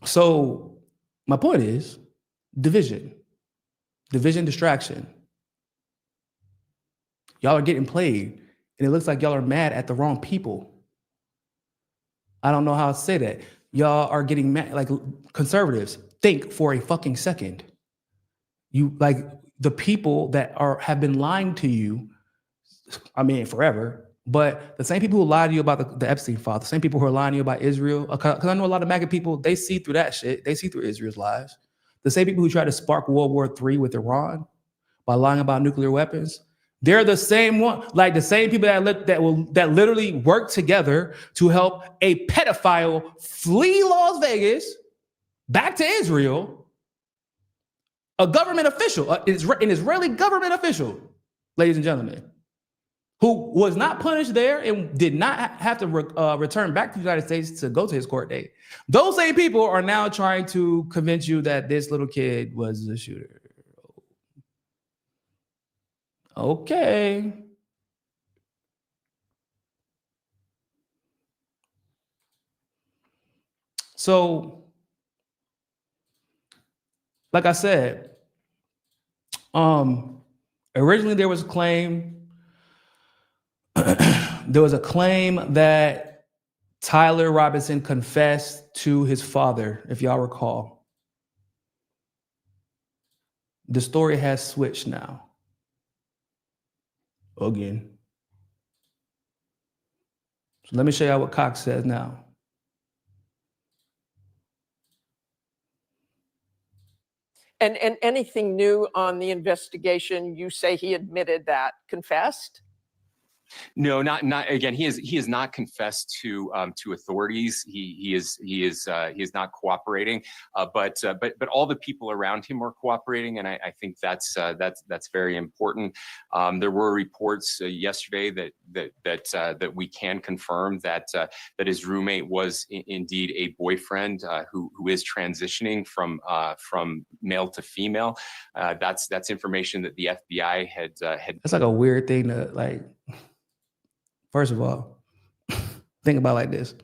So, my point is division, distraction. Y'all are getting played, and it looks like y'all are mad at the wrong people. I don't know how to say that. Y'all are getting mad. Like, conservatives, think for a fucking second. You, like, the people that have been lying to you, I mean, forever. But the same people who lied to you about the Epstein file, the same people who are lying to you about Israel, because I know a lot of MAGA people, they see through that shit. They see through Israel's lies. The same people who try to spark World War III with Iran by lying about nuclear weapons, they're the same one, like the same people that literally work together to help a pedophile flee Las Vegas back to Israel, a government official, an Israeli government official, ladies and gentlemen, who was not punished there and did not have to return back to the United States to go to his court date. Those same people are now trying to convince you that this little kid was the shooter. Okay. So, like I said, Originally there was a claim that Tyler Robinson confessed to his father, if y'all recall. The story has switched now. Again. So let me show y'all what Cox says now. And anything new on the investigation? You say he admitted that, confessed? No, not again. He has not confessed to authorities. He is not cooperating. But all the people around him are cooperating, and I think that's very important. There were reports yesterday that we can confirm that his roommate was indeed a boyfriend who is transitioning from male to female. That's information that the FBI had. That's like a weird thing to like. First of all, think about it like this.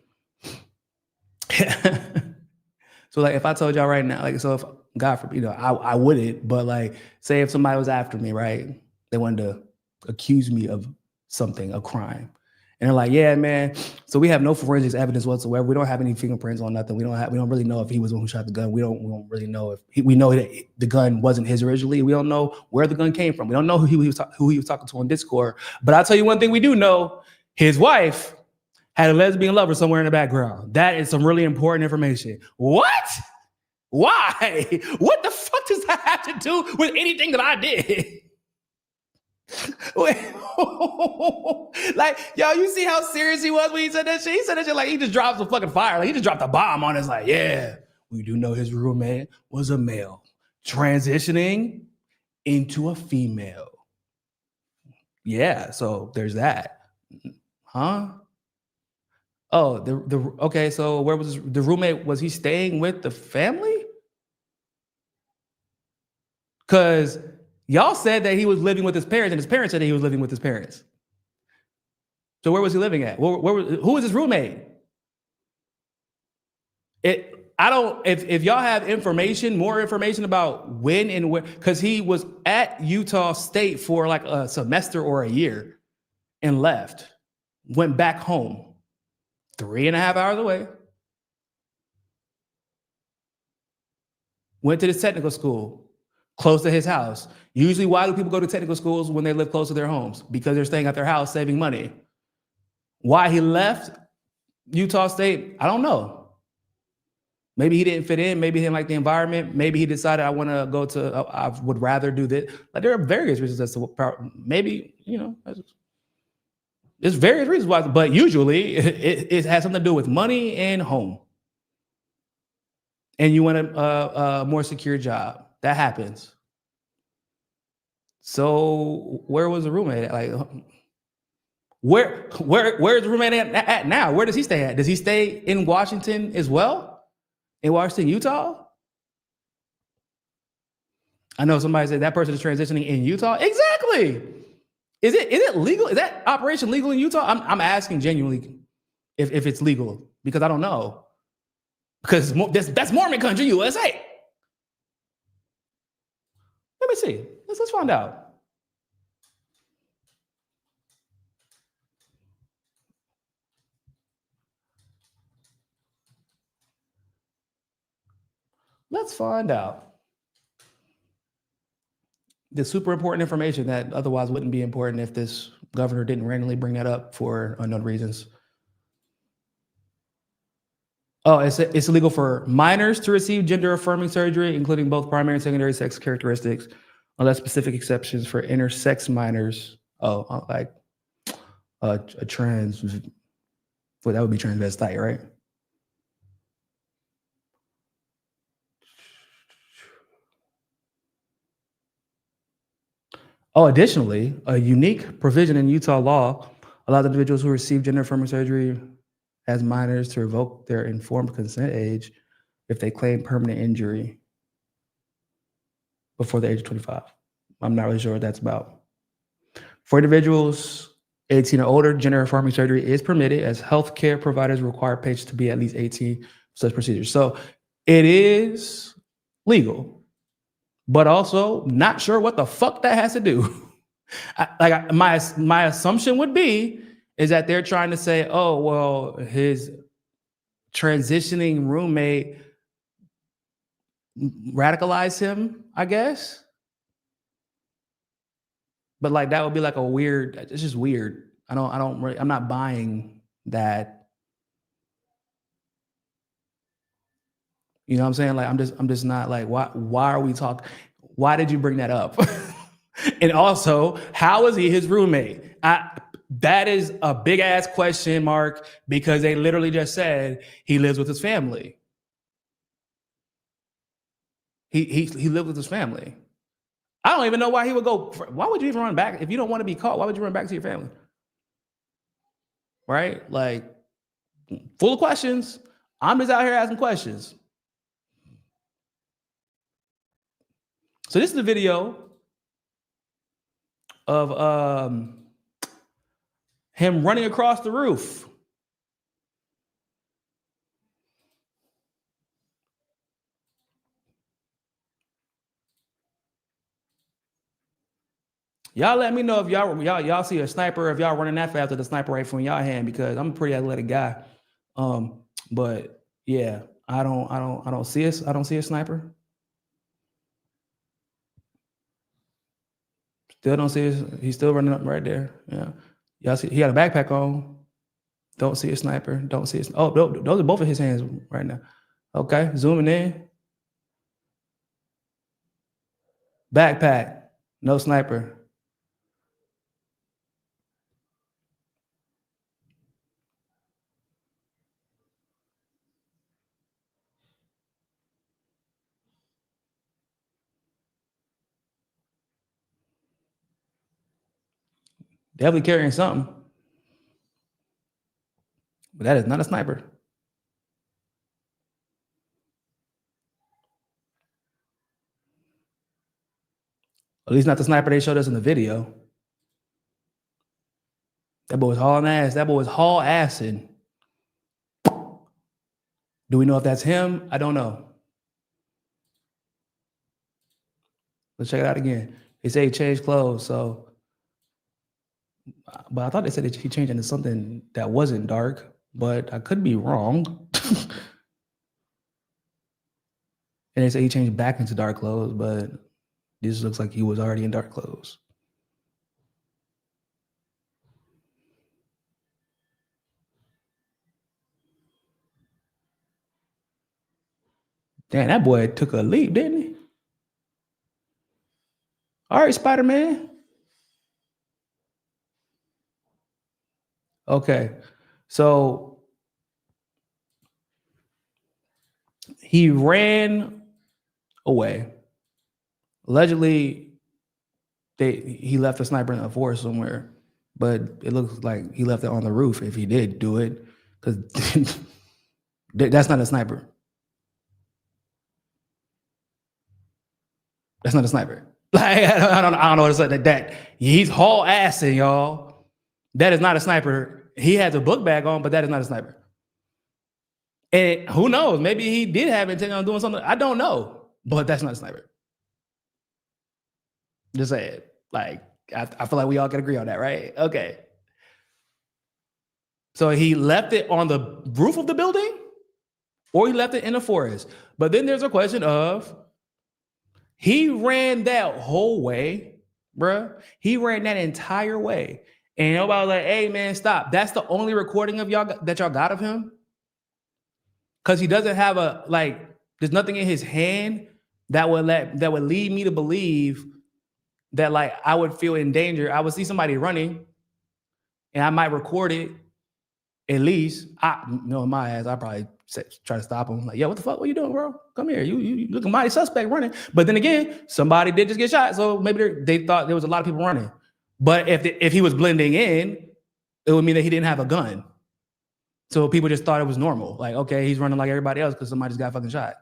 So like if I told y'all right now, like, so if God forbid, I wouldn't, but like say if somebody was after me, right? They wanted to accuse me of something, a crime. And they're like, yeah, man. So we have no forensics evidence whatsoever. We don't have any fingerprints on nothing. We don't really know if he was the one who shot the gun. We don't really know if we know that the gun wasn't his originally. We don't know where the gun came from. We don't know who he was talking to on Discord. But I'll tell you one thing we do know. His wife had a lesbian lover somewhere in the background. That is some really important information. What? Why? What the fuck does that have to do with anything that I did? Like, yo, you see how serious he was when he said that shit? He said that shit like he just dropped some fucking fire. Like he just dropped a bomb on us. Like, yeah, we do know his roommate was a male transitioning into a female. Yeah, so there's that. Huh? Oh, okay. So where was the roommate? Was he staying with the family? Because y'all said that he was living with his parents, and his parents said that he was living with his parents. So where was he living at? Who was his roommate? If y'all have more information about when and where, because he was at Utah State for like a semester or a year and left, went back home, 3.5 hours away, went to this technical school close to his house. Usually, why do people go to technical schools when they live close to their homes? Because they're staying at their house, saving money. Why he left Utah State, I don't know. Maybe he didn't fit in. Maybe he didn't like the environment. Maybe he decided I want to go to, I would rather do this. Like there are various reasons as to maybe, there's various reasons why, but usually it has something to do with money and home. And you want a more secure job. That happens. So where was the roommate at? Like, where's the roommate at now? Where does he stay at? Does he stay in Washington as well? In Washington, Utah? I know somebody said that person is transitioning in Utah. Exactly. Is it legal? Is that operation legal in Utah? I'm asking genuinely if it's legal because I don't know. Because that's Mormon country, USA. Let me see. Let's find out. Let's find out. The super important information that otherwise wouldn't be important if this governor didn't randomly bring that up for unknown reasons. Oh, it's illegal for minors to receive gender-affirming surgery, including both primary and secondary sex characteristics, unless specific exceptions for intersex minors. Oh, like a trans, well, that would be transvestite, right? Oh, additionally, a unique provision in Utah law allows individuals who receive gender-affirming surgery as minors to revoke their informed consent age if they claim permanent injury before the age of 25. I'm not really sure what that's about. For individuals 18 or older, gender-affirming surgery is permitted as healthcare providers require patients to be at least 18 for such procedures. So it is legal. but also not sure what the fuck that has to do. My assumption would be is that they're trying to say, oh, well, his transitioning roommate radicalized him, I guess. But like that would be like a weird, it's just weird. I'm not buying that. You know what I'm saying? Like I'm just not like, why are we talking? Why did you bring that up? And also, how is he his roommate? That is a big ass question mark because they literally just said he lives with his family. He lived with his family. I don't even know why he would go. Why would you even run back? If you don't want to be caught, why would you run back to your family? Right? Like, full of questions. I'm just out here asking questions. So this is the video of him running across the roof. Y'all let me know if y'all see a sniper, if y'all running that fast with a sniper rifle in y'all hand, because I'm a pretty athletic guy. But yeah, I don't see a sniper. Still don't see he's still running up right there. Yeah. Y'all see he got a backpack on. Don't see a sniper. Don't see oh, those are both of his hands right now. Okay, zooming in. Backpack, no sniper. Definitely carrying something. But that is not a sniper. At least not the sniper they showed us in the video. That boy was hauling ass. That boy was haul assing. Do we know if that's him? I don't know. Let's check it out again. They say he changed clothes, so. But I thought they said that he changed into something that wasn't dark, but I could be wrong. And they say he changed back into dark clothes, but this looks like he was already in dark clothes. Damn, that boy took a leap, didn't he? All right, Spider-Man. Okay, so he ran away. Allegedly, he left a sniper in a forest somewhere, but it looks like he left it on the roof if he did do it, because that's not a sniper. That's not a sniper. Like I don't know what to say. That he's haul assing, y'all. That is not a sniper. He has a book bag on, but that is not a sniper. And who knows? Maybe he did have intention on doing something. I don't know, but that's not a sniper. Just say it. Like I feel like we all can agree on that, right? Okay. So he left it on the roof of the building, or he left it in the forest. But then there's a question of, he ran that whole way, bruh. He ran that entire way. And nobody was like, hey, man, stop. That's the only recording of y'all that y'all got of him? Because he doesn't have there's nothing in his hand that would lead me to believe that, like, I would feel in danger. I would see somebody running, and I might record it. At least, in my ass, I probably try to stop him. Like, yo, what the fuck? What you doing, bro? Come here. You looking mighty suspect running. But then again, somebody did just get shot, so maybe they thought there was a lot of people running. But if he was blending in, it would mean that he didn't have a gun. So people just thought it was normal. Like, okay, he's running like everybody else because somebody just got fucking shot.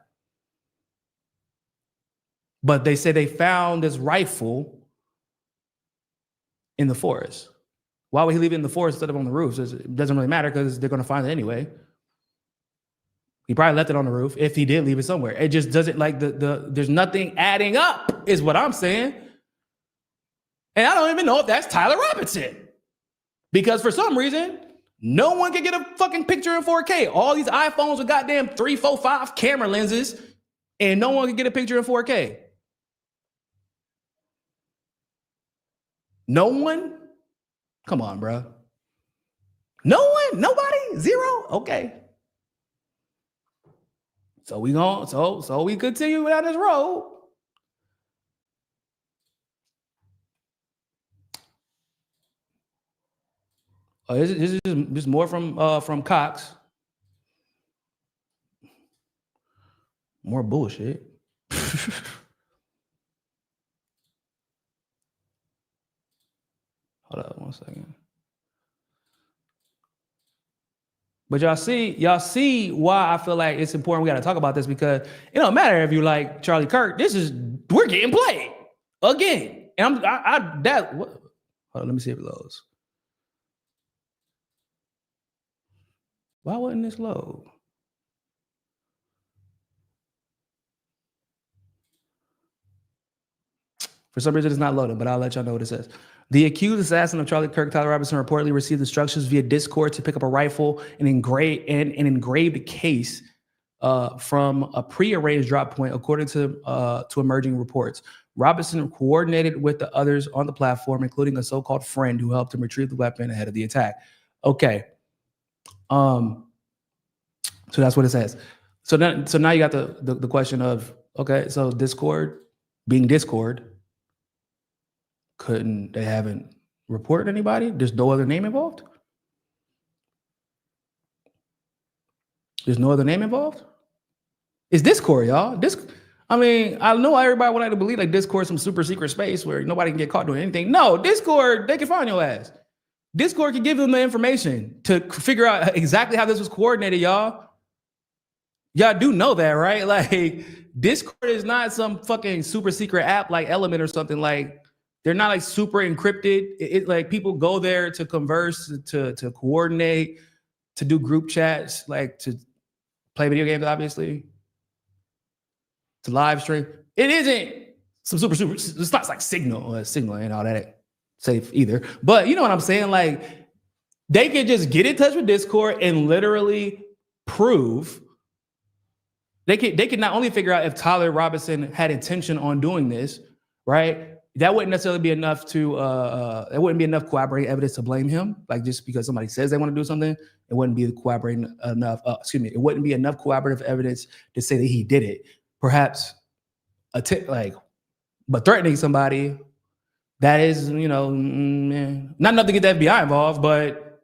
But they say they found this rifle in the forest. Why would he leave it in the forest instead of on the roof? It doesn't really matter because they're going to find it anyway. He probably left it on the roof if he did leave it somewhere. It just doesn't, like, there's nothing adding up. is what I'm saying. And I don't even know if that's Tyler Robinson. Because for some reason, no one can get a fucking picture in 4K. All these iPhones with goddamn 3, 4, 5 camera lenses, and no one can get a picture in 4K. No one? Come on, bro. No one? Nobody? Zero? Okay. So we continue down this road. Oh, this is just more from Cox. More bullshit. Hold up 1 second. But y'all see why I feel like it's important we got to talk about this, because it don't matter if you like Charlie Kirk. We're getting played again. And hold on, let me see if it loads. Why wouldn't this load? For some reason, it's not loaded, but I'll let y'all know what it says. The accused assassin of Charlie Kirk, Tyler Robinson, reportedly received instructions via Discord to pick up a rifle and an engraved case from a prearranged drop point, according to emerging reports. Robinson coordinated with the others on the platform, including a so-called friend who helped him retrieve the weapon ahead of the attack. Okay. So that's what it says. So now you got the question of, okay, so Discord being Discord, they haven't reported anybody? There's no other name involved? There's no other name involved? It's Discord, y'all. I know everybody would like to believe like Discord some super secret space where nobody can get caught doing anything. No, Discord, they can find your ass. Discord can give them the information to figure out exactly how this was coordinated, y'all. Y'all do know that, right? Like, Discord is not some fucking super secret app like Element or something. Like, they're not like super encrypted. It like people go there to converse, to coordinate, to do group chats, like to play video games, obviously, to live stream. It isn't some super. It's not like Signal and all that safe either. But you know what I'm saying? Like, they can just get in touch with Discord and literally prove. They can not only figure out if Tyler Robinson had intention on doing this, right? That wouldn't necessarily be enough it wouldn't be enough corroborating evidence to blame him. Like, just because somebody says they want to do something, it wouldn't be corroborating enough. It wouldn't be enough corroborative evidence to say that he did it. Perhaps but threatening somebody, that is, not enough to get the FBI involved, but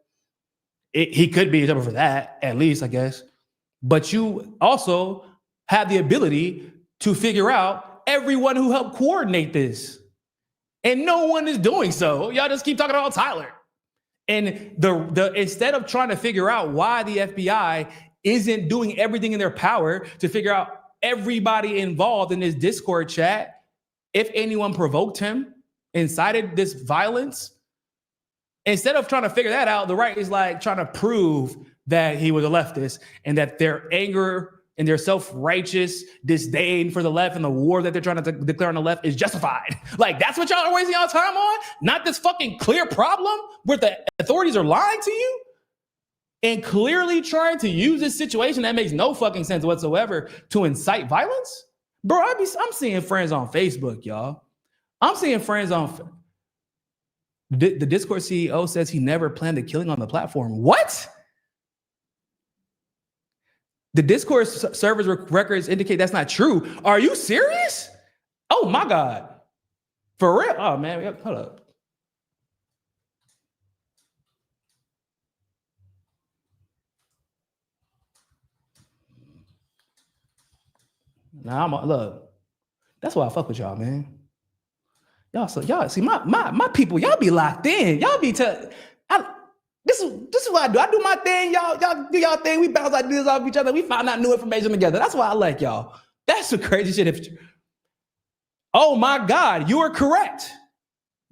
he could be in trouble for that, at least, I guess. But you also have the ability to figure out everyone who helped coordinate this. And no one is doing so. Y'all just keep talking about Tyler. And the instead of trying to figure out why the FBI isn't doing everything in their power to figure out everybody involved in this Discord chat, if anyone provoked him, incited this violence, instead of trying to figure that out, the right is like trying to prove that he was a leftist and that their anger and their self-righteous disdain for the left and the war that they're trying to declare on the left is justified. Like, that's what y'all are wasting y'all time on? Not this fucking clear problem where the authorities are lying to you and clearly trying to use this situation that makes no fucking sense whatsoever to incite violence? Bro, I'm seeing friends on Facebook, y'all. I'm seeing friends on... The Discord CEO says he never planned a killing on the platform. What? The Discord server's records indicate that's not true. Are you serious? Oh my God. For real? Oh man, hold up. Now look. That's why I fuck with y'all, man. Y'all see my people, y'all be locked in. Y'all be This is what I do. I do my thing. Y'all do y'all thing. We bounce ideas off each other. We find out new information together. That's why I like y'all. That's the crazy shit. Oh my God, you are correct.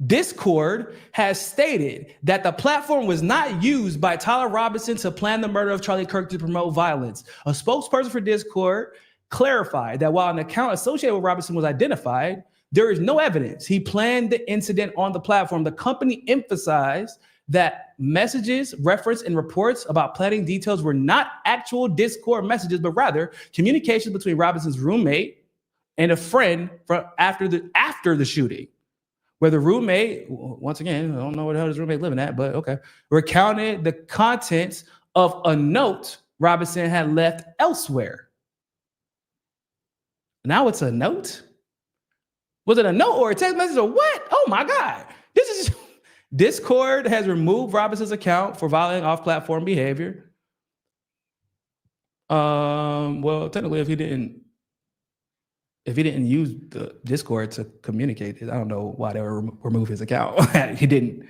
Discord has stated that the platform was not used by Tyler Robinson to plan the murder of Charlie Kirk to promote violence. A spokesperson for Discord clarified that while an account associated with Robinson was identified, There is no evidence he planned the incident on the platform. The company emphasized that messages, reference, and reports about planning details were not actual Discord messages, but rather communications between Robinson's roommate and a friend from after the shooting, where the roommate, once again, I don't know where the hell his roommate living at, but okay, recounted the contents of a note Robinson had left elsewhere. Now it's a note? Was it a note or a text message or what? Oh my God. Discord has removed Robinson's account for violating off-platform behavior. Well, technically, if he didn't use the Discord to communicate, I don't know why they would remove his account. He didn't.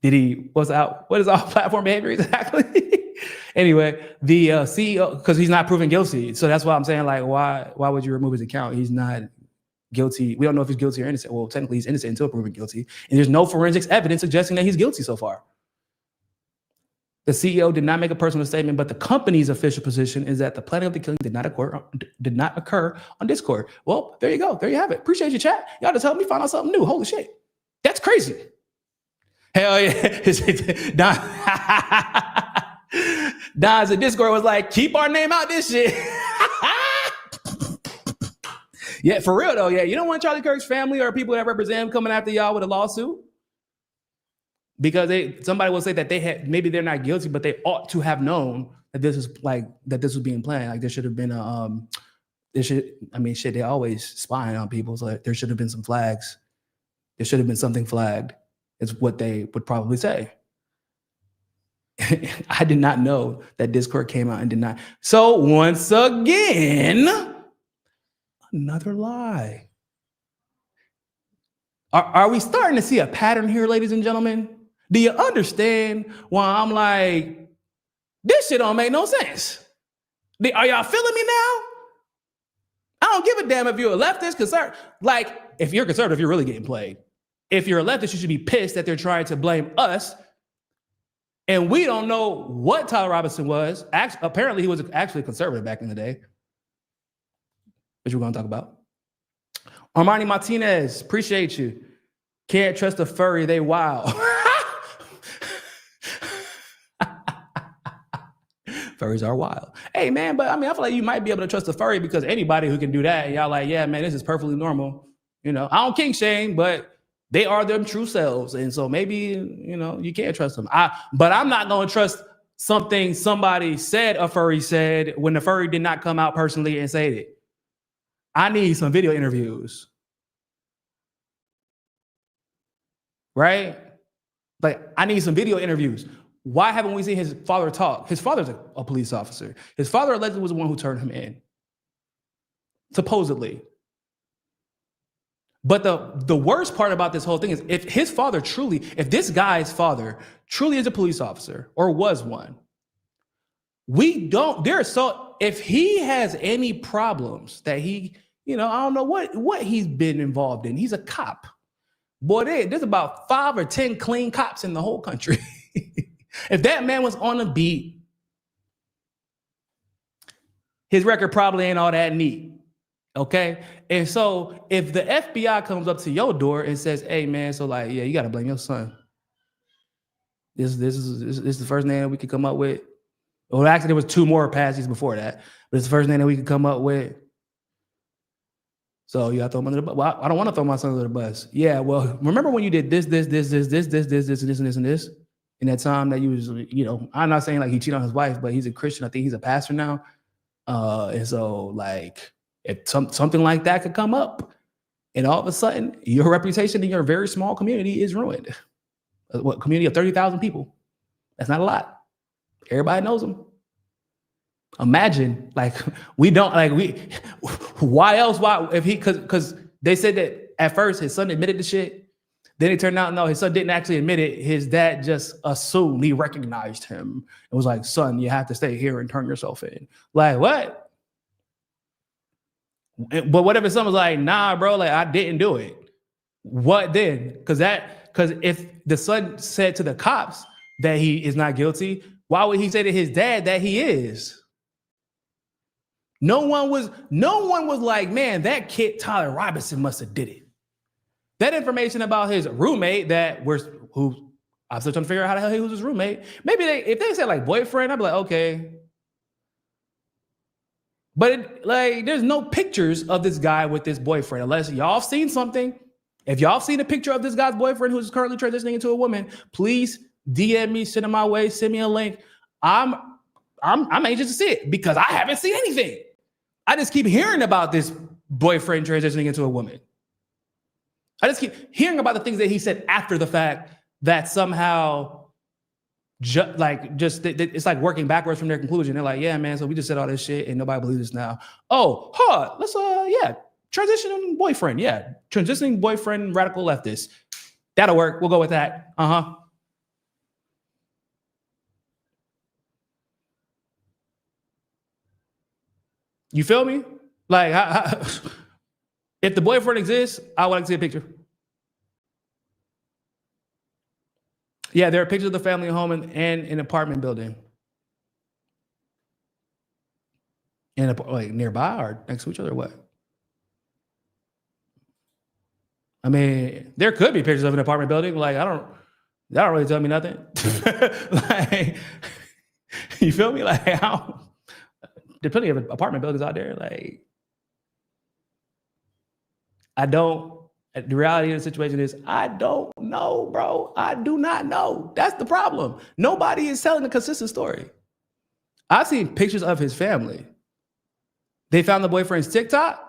Did he? What is off-platform behavior exactly? Anyway, the CEO, because he's not proven guilty, so that's why I'm saying, like, why would you remove his account? He's not guilty. We don't know if he's guilty or innocent. Well, technically, he's innocent until proven guilty, and there's no forensics evidence suggesting that he's guilty so far. The CEO did not make a personal statement, but the company's official position is that the planning of the killing did not occur on Discord. Well, there you go. There you have it. Appreciate you, chat. Y'all just helped me find out something new. Holy shit. That's crazy. Hell yeah. Don's in Discord was like, keep our name out this shit. Yeah, for real though. Yeah, you don't want Charlie Kirk's family or people that represent him coming after y'all with a lawsuit, because somebody will say that maybe they're not guilty, but they ought to have known that this was being planned. Like there should have been they always spying on people, so there should have been some flags. There should have been something flagged. Is what they would probably say. I did not know that Discord came out and did not. So once again, another lie. Are we starting to see a pattern here, ladies and gentlemen? Do you understand why I'm like, this shit don't make no sense? Are y'all feeling me now? I don't give a damn if you're a leftist, conservative. Like, if you're conservative, you're really getting played. If you're a leftist, you should be pissed that they're trying to blame us. And we don't know what Tyler Robinson was. Apparently, he was actually conservative back in the day, which we're going to talk about. Armani Martinez, appreciate you. Can't trust a furry, they wild. Furries are wild. Hey, man, but I mean, I feel like you might be able to trust a furry because anybody who can do that, and y'all like, yeah, man, this is perfectly normal. You know, I don't kink shame, but they are their true selves. And so maybe, you know, you can't trust them. But I'm not going to trust something somebody said a furry said when the furry did not come out personally and say it. I need some video interviews. Right? Like, I need some video interviews. Why haven't we seen his father talk? His father's a police officer. His father allegedly was the one who turned him in. Supposedly. But the worst part about this whole thing is if this guy's father truly is a police officer or was one, if he has any problems that I don't know what he's been involved in. He's a cop. Boy, there's about 5 or 10 clean cops in the whole country. If that man was on a beat, his record probably ain't all that neat. Okay. And so if the FBI comes up to your door and says, hey man, so like, yeah, you got to blame your son. This is the first name that we could come up with. Well, actually there was 2 more patsies before that, but it's the first name that we could come up with. So you got to throw him under the bus. Well, I don't want to throw my son under the bus. Yeah. Well, remember when you did this, and this in that time that you was, I'm not saying like he cheated on his wife, but he's a Christian. I think he's a pastor now. And so like, if something like that could come up, and all of a sudden your reputation in your very small community is ruined. What community of 30,000 people? That's not a lot. Everybody knows him. Imagine, like, why else? Why if he? Because they said that at first his son admitted the shit. Then it turned out no, his son didn't actually admit it. His dad just assumed he recognized him. It was like, son, you have to stay here and turn yourself in. Like what? But what if his son was like, nah, bro, like I didn't do it. What then? Because if the son said to the cops that he is not guilty, why would he say to his dad that he is? No one was like, man, that kid Tyler Robinson must have did it. That information about his roommate who I'm still trying to figure out how the hell he was his roommate. Maybe if they said like boyfriend, I'd be like, okay. But there's no pictures of this guy with this boyfriend unless y'all have seen something. If y'all have seen a picture of this guy's boyfriend who's currently transitioning into a woman, please DM me, send it my way, send me a link. I'm anxious to see it because I haven't seen anything. I just keep hearing about this boyfriend transitioning into a woman. I just keep hearing about the things that he said after the fact that somehow it's like working backwards from their conclusion. They're like, yeah, man, so we just said all this shit and nobody believes us now. Oh, let's transitioning boyfriend. Yeah, transitioning boyfriend, radical leftist. That'll work. We'll go with that. You feel me? Like, if the boyfriend exists, I would like to see a picture. Yeah, there are pictures of the family home and an apartment building. Nearby or next to each other or what? I mean, there could be pictures of an apartment building. Like, that don't really tell me nothing. Like, you feel me? Like, there's plenty of apartment buildings out there. Like, the reality of the situation is, I don't know, bro. I do not know. That's the problem. Nobody is telling a consistent story. I've seen pictures of his family. They found the boyfriend's TikTok.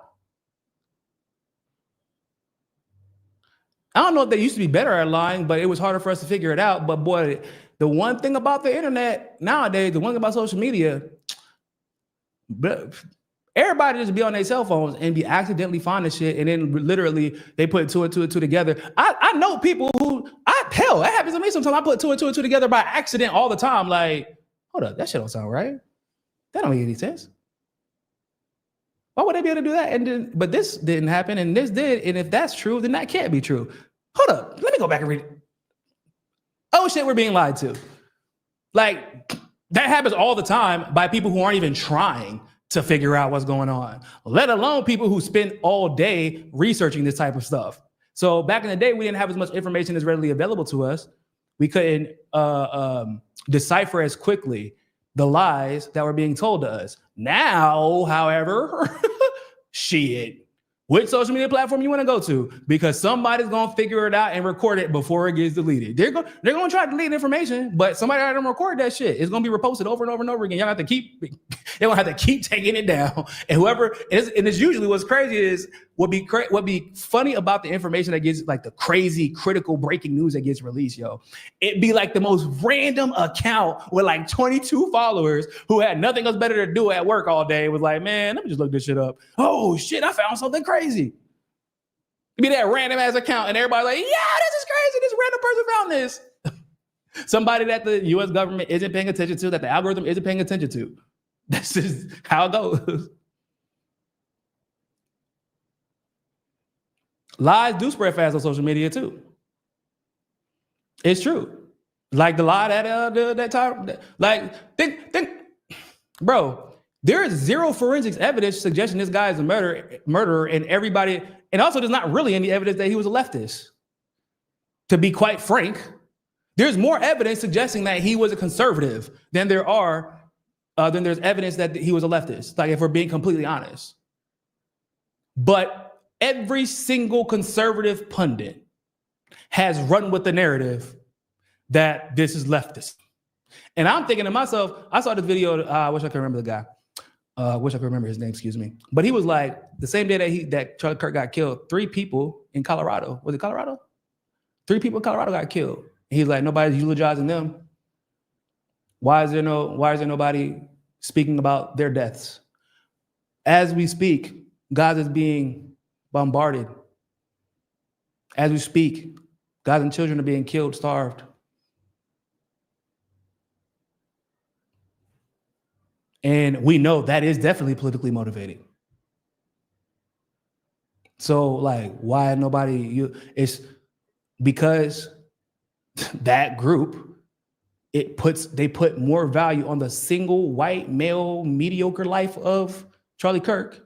I don't know if they used to be better at lying, but it was harder for us to figure it out. But boy, the one thing about the internet nowadays, the one thing about social media, everybody just be on their cell phones and be accidentally finding shit, and then literally they put two and two together. I know people who that happens to me sometimes. I put two and two together by accident all the time. Like, hold up, that shit don't sound right. That don't make any sense. Why would they be able to do that? But this didn't happen, and this did. And if that's true, then that can't be true. Hold up, let me go back and read it. Oh shit, we're being lied to. Like, that happens all the time by people who aren't even trying to figure out what's going on, let alone people who spend all day researching this type of stuff. So back in the day, we didn't have as much information as readily available to us. We couldn't decipher as quickly the lies that were being told to us. Now, however, shit, which social media platform you want to go to? Because somebody's going to figure it out and record it before it gets deleted. They're going to try to delete information, but somebody already done record that shit. It's going to be reposted over and over and over again. Y'all have to they're going to have to keep taking it down. And whoever, and it's usually what's crazy is, what be funny about the information that gets, like, the crazy critical breaking news that gets released, yo. It'd be like the most random account with like 22 followers who had nothing else better to do at work all day. Was like, man, let me just look this shit up. Oh shit, I found something crazy. It'd be that random ass account and everybody like, yeah, this is crazy. This random person found this. Somebody that the US government isn't paying attention to, that the algorithm isn't paying attention to. This is how it goes. Lies do spread fast on social media too. It's true. Like the lie that time, like think, bro. There is zero forensics evidence suggesting this guy is a murderer, and everybody, and also there's not really any evidence that he was a leftist. To be quite frank, there's more evidence suggesting that he was a conservative than there's evidence that he was a leftist. Like, if we're being completely honest, but every single conservative pundit has run with the narrative that this is leftist. And I'm thinking to myself, I saw this video, I wish I could remember the guy. Wish I could remember his name, excuse me. But he was like, the same day that Charlie Kirk got killed, 3 people in Colorado, was it Colorado? 3 people in Colorado got killed. And he's like, nobody's eulogizing them. Why is there nobody speaking about their deaths? As we speak, Gaza is being bombarded. As we speak, Gazan children are being killed, starved. And we know that is definitely politically motivated. So, like, why nobody? It's because that group, they put more value on the single white male mediocre life of Charlie Kirk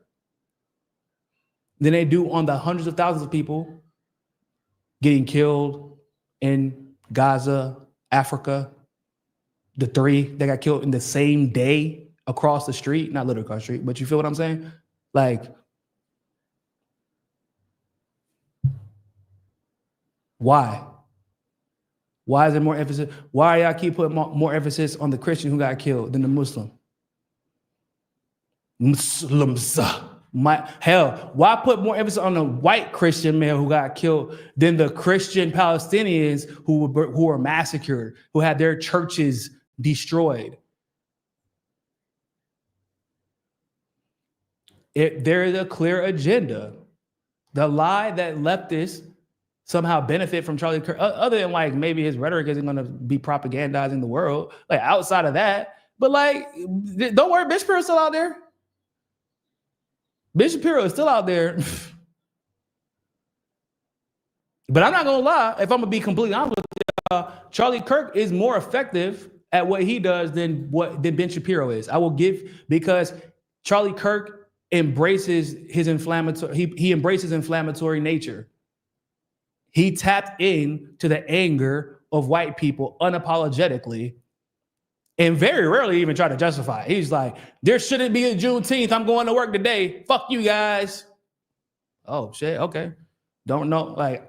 than they do on the hundreds of thousands of people getting killed in Gaza, Africa. The 3 that got killed in the same day across the street, not literally across the street, but you feel what I'm saying? Like, why? Why is there more emphasis? Why y'all keep putting more emphasis on the Christian who got killed than the Muslim? Muslims. Hell, why put more emphasis on the white Christian male who got killed than the Christian Palestinians who were massacred, who had their churches destroyed? There is a clear agenda. The lie that leftists somehow benefit from Charlie Kirk, other than like maybe his rhetoric isn't going to be propagandizing the world, like outside of that. But like, don't worry, Bishop Shapiro's still out there. Bishop Shapiro is still out there. But I'm not going to lie, if I'm going to be completely honest with you, Charlie Kirk is more effective at what he does than Ben Shapiro is. I will give, because Charlie Kirk embraces his inflammatory, he embraces inflammatory nature. He tapped in to the anger of white people unapologetically and very rarely even try to justify it. He's like, there shouldn't be a Juneteenth. I'm going to work today. Fuck you guys. Oh shit. Okay. Don't know why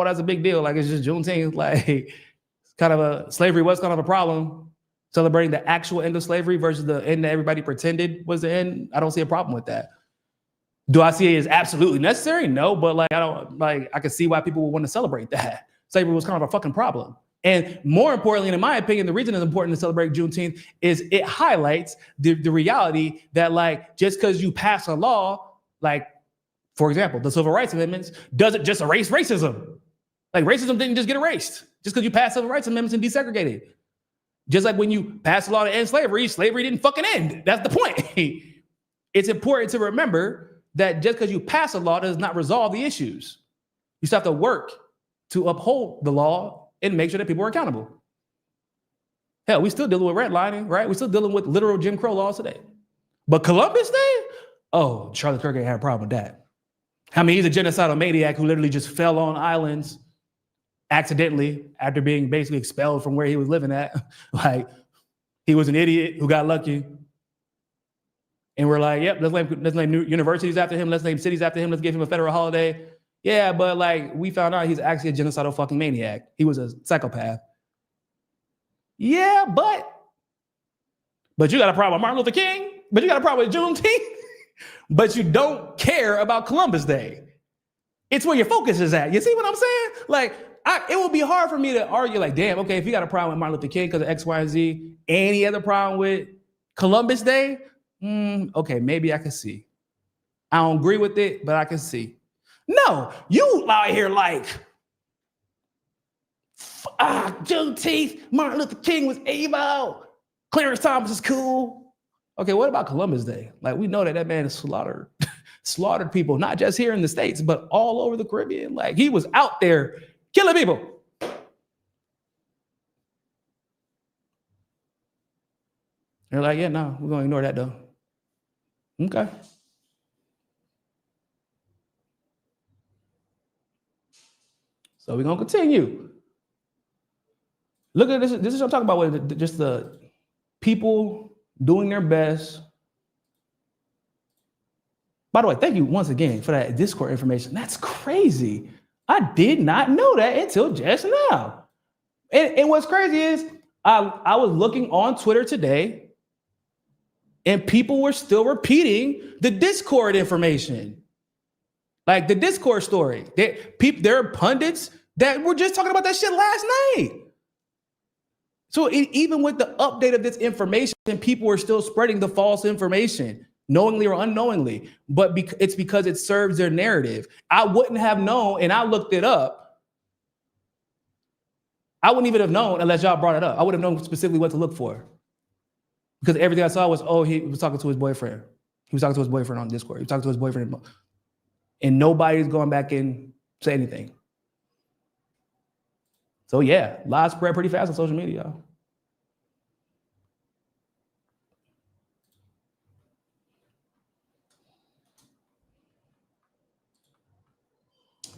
that's a big deal. Like, it's just Juneteenth. Like, it's kind of a slavery was kind of a problem. Celebrating the actual end of slavery versus the end that everybody pretended was the end. I don't see a problem with that. Do I see it as absolutely necessary? No, but like, I can see why people would want to celebrate that. Slavery was kind of a fucking problem. And more importantly, in my opinion, the reason it's important to celebrate Juneteenth is it highlights the reality that, like, just because you pass a law, like, for example, the Civil Rights Amendments, doesn't just erase racism. Like, racism didn't just get erased just because you passed Civil Rights Amendments and desegregated. Just like when you pass a law to end slavery, slavery didn't fucking end. That's the point. It's important to remember that just because you pass a law does not resolve the issues. You still have to work to uphold the law and make sure that people are accountable. Hell, we still dealing with redlining, right? We're still dealing with literal Jim Crow laws today. But Columbus Day? Oh, Charlie Kirk ain't had a problem with that. I mean, he's a genocidal maniac who literally just fell on islands accidentally after being basically expelled from where he was living at. Like, he was an idiot who got lucky. And we're like, yep, let's name universities after him. Let's name cities after him. Let's give him a federal holiday. Yeah, but like, we found out he's actually a genocidal fucking maniac. He was a psychopath. Yeah, but you got a problem with Martin Luther King, but you got a problem with Juneteenth, but you don't care about Columbus Day. It's where your focus is at. You see what I'm saying? Like, it would be hard for me to argue like, damn, okay, if you got a problem with Martin Luther King because of X, Y, and Z, and he has a problem with Columbus Day, okay, maybe I can see. I don't agree with it, but I can see. No, you out here like, Juneteenth, Martin Luther King was evil, Clarence Thomas is cool. Okay, what about Columbus Day? Like, we know that man is slaughtered people, not just here in the States, but all over the Caribbean. Like, he was out there killing people. They're like, yeah, no, we're going to ignore that though. Okay. So we're going to continue. Look at this. This is what I'm talking about, with just the people doing their best. By the way, thank you once again for that Discord information. That's crazy. I did not know that until just now. And what's crazy is I was looking on Twitter today and people were still repeating the Discord information. Like the Discord story. There are pundits that were just talking about that shit last night. So even with the update of this information, people are still spreading the false information, knowingly or unknowingly. But it's because it serves their narrative. I wouldn't have known, and I looked it up. I wouldn't even have known unless y'all brought it up. I would have known specifically what to look for. Because everything I saw was, oh, he was talking to his boyfriend. He was talking to his boyfriend on Discord. He was talking to his boyfriend. And nobody's going back and say anything. So yeah, lies spread pretty fast on social media.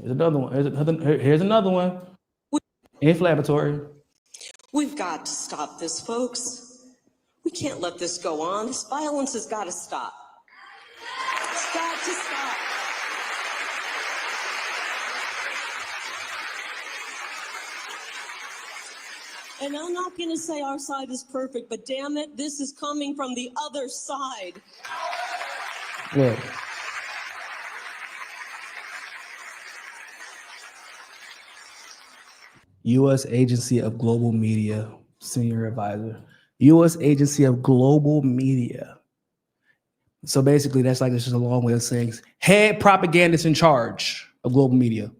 Here's another one. Here's another one. Inflammatory. We've got to stop this, folks. We can't let this go on. This violence has got to stop. It's got to stop. And I'm not going to say our side is perfect, but damn it, this is coming from the other side. Look. U.S. Agency of Global Media, Senior Advisor. U.S. Agency of Global Media. So basically, that's like, it's just a long way of saying head propagandist in charge of global media.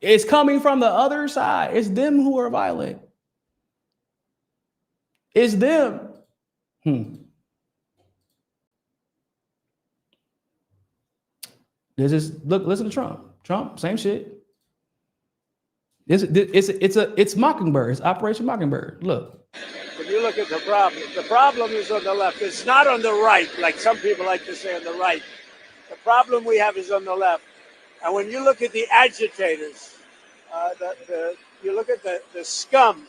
It's coming from the other side. It's them who are violent. It's them. This is, look, listen to Trump. Trump, same shit. It's Mockingbird. It's Operation Mockingbird. Look. If you look at the problem is on the left. It's not on the right, like some people like to say on the right. The problem we have is on the left. And when you look at the agitators, you look at the scum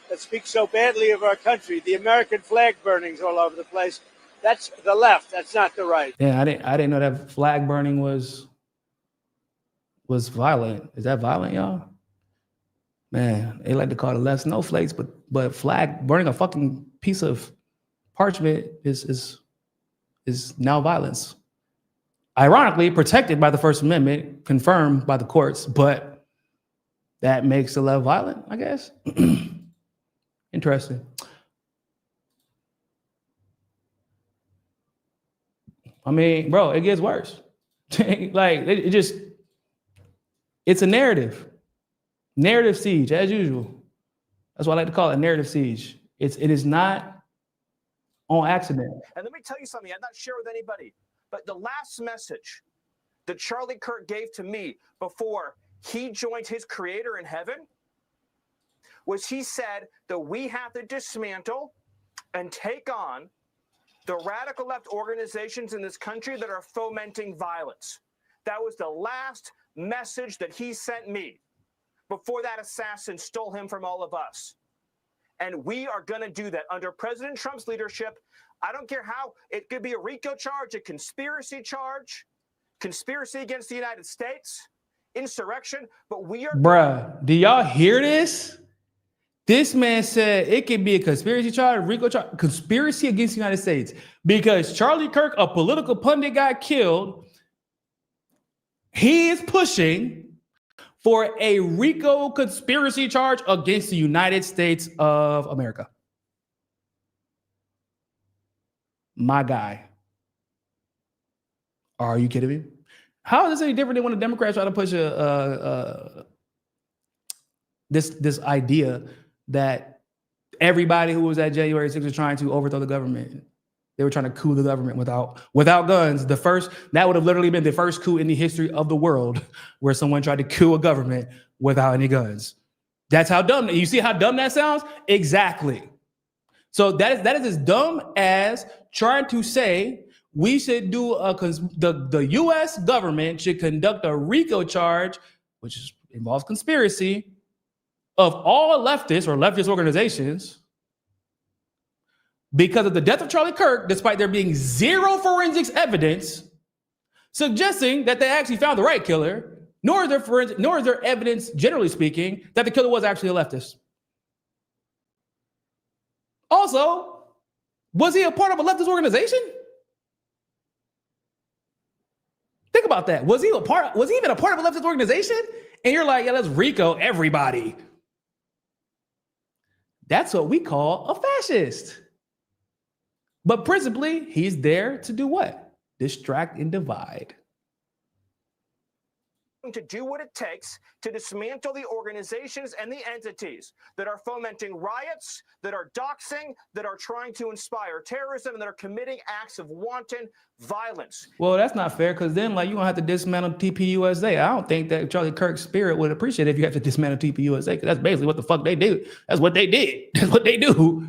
that speaks so badly of our country, the American flag burnings all over the place, that's the left. That's not the right. Yeah, I didn't know that flag burning was violent. Is that violent, y'all? Man, they like to call the left snowflakes, but flag burning a fucking piece of parchment is now violence. Ironically, protected by the First Amendment, confirmed by the courts, but that makes the left violent, I guess. Interesting. I mean, bro, it gets worse. Like, it's a narrative. Narrative siege, as usual. That's what I like to call it, narrative siege. It is not on accident. And let me tell you something I've not shared with anybody, but the last message that Charlie Kirk gave to me before he joined his creator in heaven was he said that we have to dismantle and take on the radical left organizations in this country that are fomenting violence. That was the last message that he sent me before that assassin stole him from all of us. And we are going to do that under President Trump's leadership. I don't care how. It could be a RICO charge, a conspiracy charge, conspiracy against the United States, insurrection, but we are... Bruh, do y'all hear this? This man said it could be a conspiracy charge, RICO charge, conspiracy against the United States. Because Charlie Kirk, a political pundit, got killed. He is pushing for a RICO conspiracy charge against the United States of America. My guy. Are you kidding me? How is this any different than when the Democrats try to push this idea that everybody who was at January 6th was trying to overthrow the government? They were trying to coup the government without guns. That would have literally been the first coup in the history of the world where someone tried to coup a government without any guns. That's how dumb. You see how dumb that sounds? Exactly. So that is as dumb as trying to say we should do the U.S. government should conduct a RICO charge, which involves conspiracy of all leftists or leftist organizations, because of the death of Charlie Kirk, despite there being zero forensics evidence suggesting that they actually found the right killer, nor is there evidence, generally speaking, that the killer was actually a leftist. Also, was he a part of a leftist organization? Think about that. Was he even a part of a leftist organization? And you're like, yeah, let's RICO everybody. That's what we call a fascist. But principally, he's there to do what? Distract and divide. To do what it takes to dismantle the organizations and the entities that are fomenting riots, that are doxing, that are trying to inspire terrorism, and that are committing acts of wanton violence. Well, that's not fair, because then you're gonna have to dismantle TPUSA. I don't think that Charlie Kirk's spirit would appreciate it if you have to dismantle TPUSA, because that's basically what the fuck they do. That's what they did. That's what they do.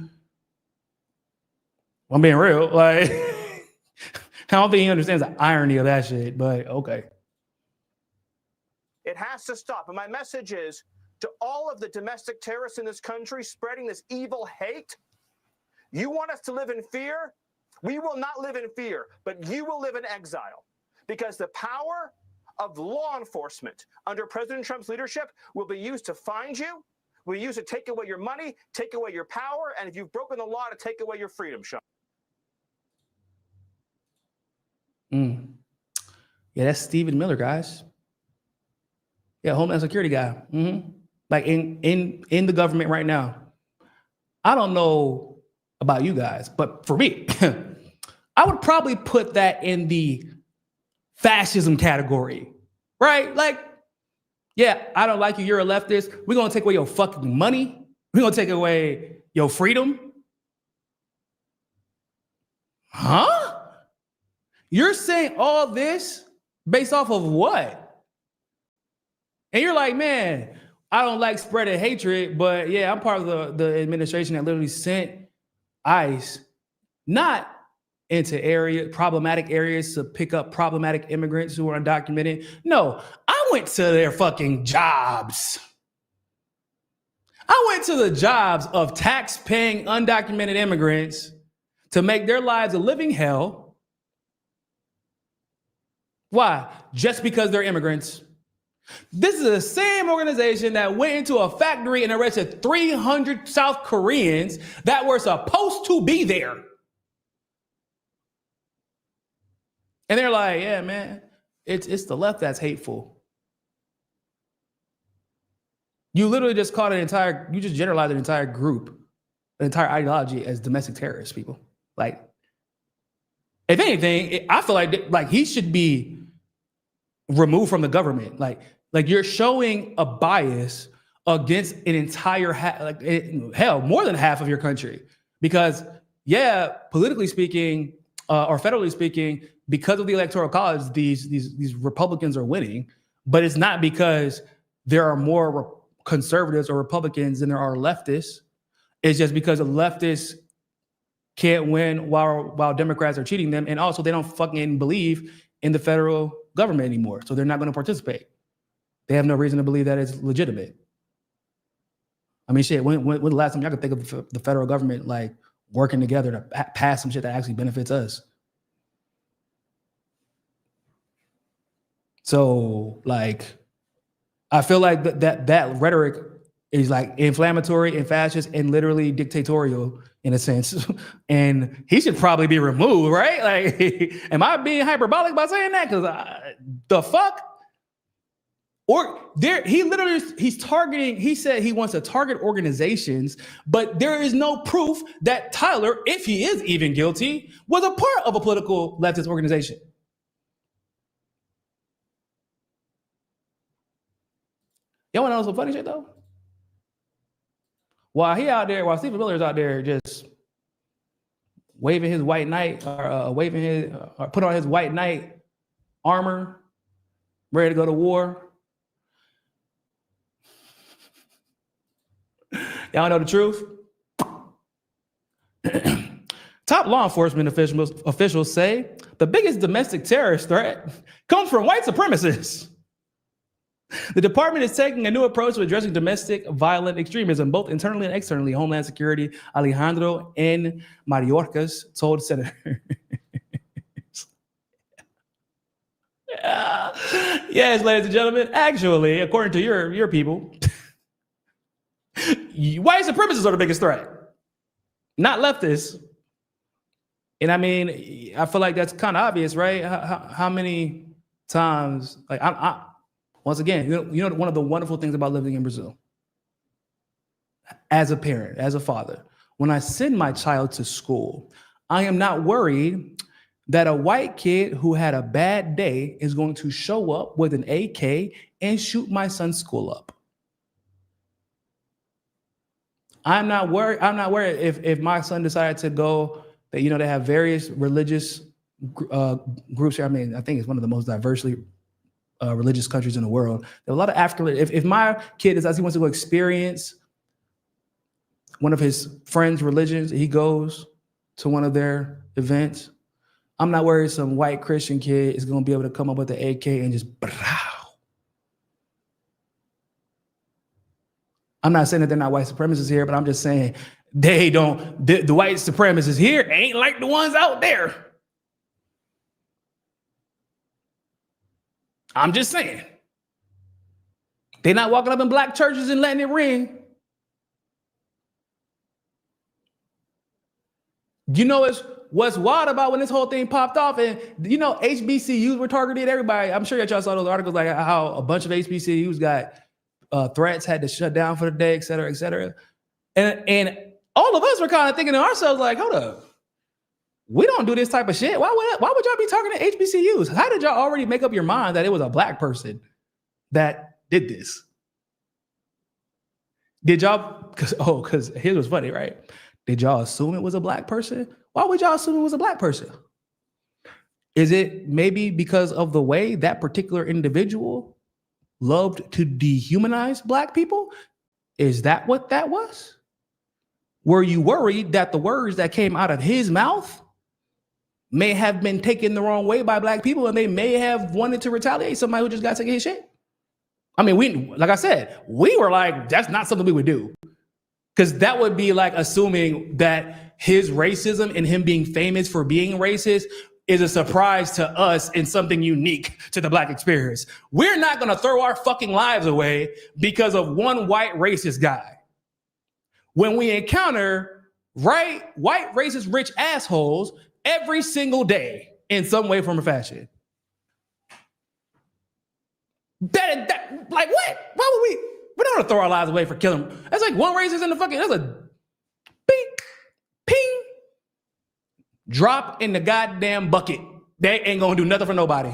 I'm being real. I don't think he understands the irony of that shit, but okay. It has to stop. And my message is to all of the domestic terrorists in this country spreading this evil hate. You want us to live in fear? We will not live in fear, but you will live in exile, because the power of law enforcement under President Trump's leadership will be used to find you, will be used to take away your money, take away your power, and if you've broken the law, to take away your freedom, Sean. Yeah, that's Stephen Miller, guys. Yeah, Homeland Security guy. Like in the government right now. I don't know about you guys, but for me, I would probably put that in the fascism category, right? Like, yeah, I don't like you. You're a leftist. We're going to take away your fucking money. We're going to take away your freedom. Huh? You're saying all this based off of what? And you're like, man, I don't like spreading hatred, but yeah, I'm part of the administration that literally sent ICE not into problematic areas to pick up problematic immigrants who are undocumented. No, I went to their fucking jobs. I went to the jobs of tax-paying undocumented immigrants to make their lives a living hell. Why? Just because they're immigrants. This is the same organization that went into a factory and arrested 300 South Koreans that were supposed to be there. And they're like, yeah, man, it's the left that's hateful. You literally just called you just generalized an entire group, an entire ideology as domestic terrorists, people. Like, if anything, I feel like he should be removed from the government. Like you're showing a bias against an entire, hell, more than half of your country. Because, yeah, politically speaking, or federally speaking, because of the Electoral College, these Republicans are winning, but it's not because there are more conservatives or Republicans than there are leftists. It's just because the leftists can't win while Democrats are cheating them, and also they don't fucking believe in the federal government anymore, so they're not going to participate. They have no reason to believe that it's legitimate. I mean, shit, when the last time y'all could think of the federal government like working together to pass some shit that actually benefits us? So, like, I feel like that rhetoric is like inflammatory and fascist and literally dictatorial in a sense. And he should probably be removed, right? Like, am I being hyperbolic by saying that? Because the fuck? Or he's targeting, he said he wants to target organizations, but there is no proof that Tyler, if he is even guilty, was a part of a political leftist organization. Y'all want to know some funny shit though? While Stephen Miller is out there just waving his white knight, or put on his white knight armor, ready to go to war. Y'all know the truth? Top law enforcement officials say the biggest domestic terrorist threat comes from white supremacists. The department is taking a new approach to addressing domestic violent extremism, both internally and externally. Homeland Security Alejandro N. Mayorkas told senators. Yes, ladies and gentlemen, actually, according to your people, white supremacists are the biggest threat, not leftists. And I mean, I feel like that's kind of obvious, right? How many times, like, once again, you know, one of the wonderful things about living in Brazil, as a parent, as a father, when I send my child to school, I am not worried that a white kid who had a bad day is going to show up with an AK and shoot my son's school up. I'm not worried if my son decided to go, that, you know, they have various religious groups here. I mean, I think it's one of the most diversely religious countries in the world. There are a lot of African. If my kid decides he wants to go experience one of his friends' religions, he goes to one of their events, I'm not worried some white Christian kid is going to be able to come up with the AK and just, I'm not saying that they're not white supremacists here, but I'm just saying they don't, the white supremacists here ain't like the ones out there. I'm just saying. They're not walking up in black churches and letting it ring. You know what's wild about when this whole thing popped off, and you know HBCUs were targeted. Everybody, I'm sure that y'all saw those articles like how a bunch of HBCUs got threats, had to shut down for the day, et cetera, et cetera. And all of us were kind of thinking to ourselves like, hold up, we don't do this type of shit. Why would y'all be targeting HBCUs? How did y'all already make up your mind that it was a black person that did this? Did y'all, because here's what's funny, right? Did y'all assume it was a black person? Why would y'all assume it was a black person? Is it maybe because of the way that particular individual loved to dehumanize black people? Is that what that was? Were you worried that the words that came out of his mouth may have been taken the wrong way by black people and they may have wanted to retaliate somebody who just got taking his shit? I mean, like I said, we were like, that's not something we would do. Because that would be like assuming that his racism and him being famous for being racist is a surprise to us and something unique to the black experience. We're not going to throw our fucking lives away because of one white racist guy. When we encounter white racist rich assholes every single day in some way, form, or fashion. That like what? Why would we? We don't want to throw our lives away for killing them. That's like one racist in the fucking, that's a ping, ping, drop in the goddamn bucket. They ain't gonna do nothing for nobody.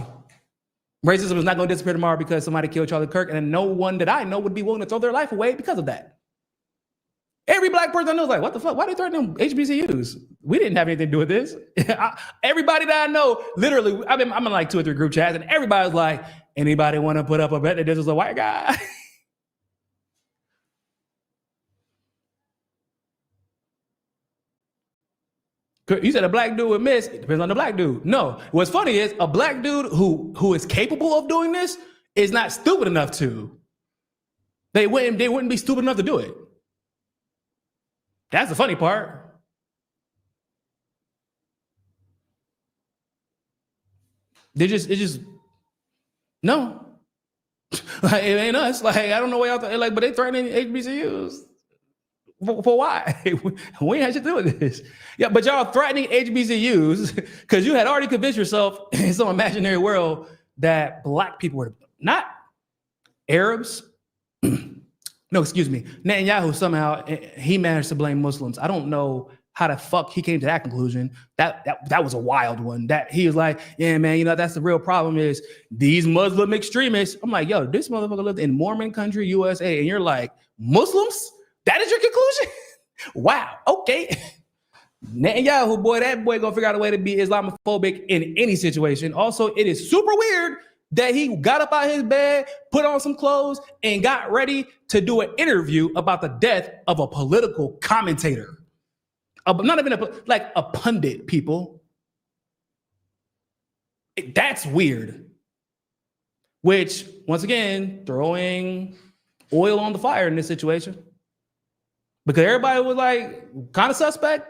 Racism is not gonna disappear tomorrow because somebody killed Charlie Kirk, and no one that I know would be willing to throw their life away because of that. Every black person I know is like, what the fuck? Why are they threatening HBCUs? We didn't have anything to do with this. Everybody that I know, literally, I'm in like 2 or 3 group chats, and everybody's like, anybody want to put up a bet that this is a white guy? You said a black dude would miss. It depends on the black dude. No. What's funny is a black dude who is capable of doing this is not stupid enough to. They wouldn't be stupid enough to do it. That's the funny part. It's just no. Like, it ain't us. Like, I don't know why y'all like, but they threatening HBCUs. For why? We ain't had shit to do with this. Yeah, but y'all threatening HBCUs because you had already convinced yourself in some imaginary world that black people were not Arabs. No, excuse me. Netanyahu somehow he managed to blame Muslims. I don't know how the fuck he came to that conclusion. That was a wild one. That he was like, yeah, man, you know, that's the real problem is these Muslim extremists. I'm like, yo, this motherfucker lived in Mormon country, USA, and you're like, Muslims? That is your conclusion? Wow. Okay. Netanyahu, boy, that boy gonna figure out a way to be Islamophobic in any situation. Also, it is super weird that he got up out of his bed, put on some clothes, and got ready to do an interview about the death of a political commentator. Not even a pundit, people. That's weird. Which, once again, throwing oil on the fire in this situation. Because everybody was like, kind of suspect.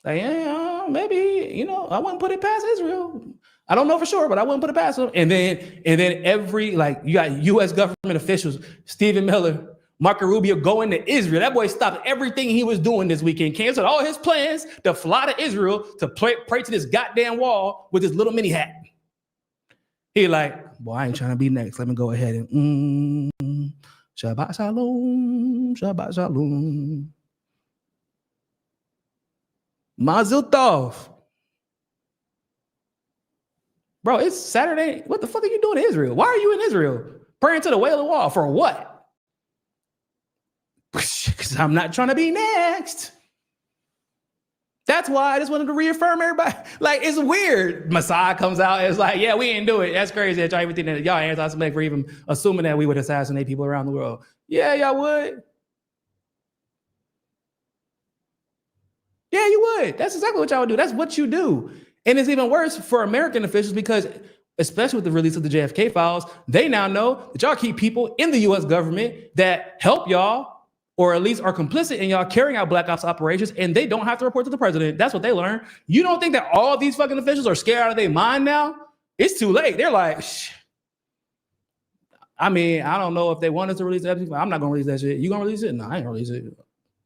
Like, yeah, maybe, you know, I wouldn't put it past Israel. I don't know for sure, but I wouldn't put it past them. And then every, like, you got U.S. government officials, Stephen Miller, Marco Rubio going to Israel. That boy stopped everything he was doing this weekend, canceled all his plans to fly to Israel to pray to this goddamn wall with his little mini hat. He like, boy, I ain't trying to be next. Let me go ahead and Shabbat Shalom, Shabbat Shalom. Mazel Tov. Bro, it's Saturday. What the fuck are you doing in Israel? Why are you in Israel? Praying to the Wailing Wall for what? Because I'm not trying to be next. That's why I just wanted to reaffirm everybody. Like, it's weird. Messiah comes out and it's like, yeah, we didn't do it. That's crazy that y'all even think that y'all anti-Semitic for even assuming that we would assassinate people around the world. Yeah, y'all would. Yeah, you would. That's exactly what y'all would do. That's what you do. And it's even worse for American officials because especially with the release of the JFK files, they now know that y'all keep people in the US government that help y'all, or at least are complicit in y'all carrying out black ops operations, and they don't have to report to the president. That's what they learned. You don't think that all these fucking officials are scared out of their mind now? It's too late. They're like, shh. I mean, I don't know if they want us to release that. I'm not gonna release that shit. You gonna release it? No, I ain't gonna release it. Did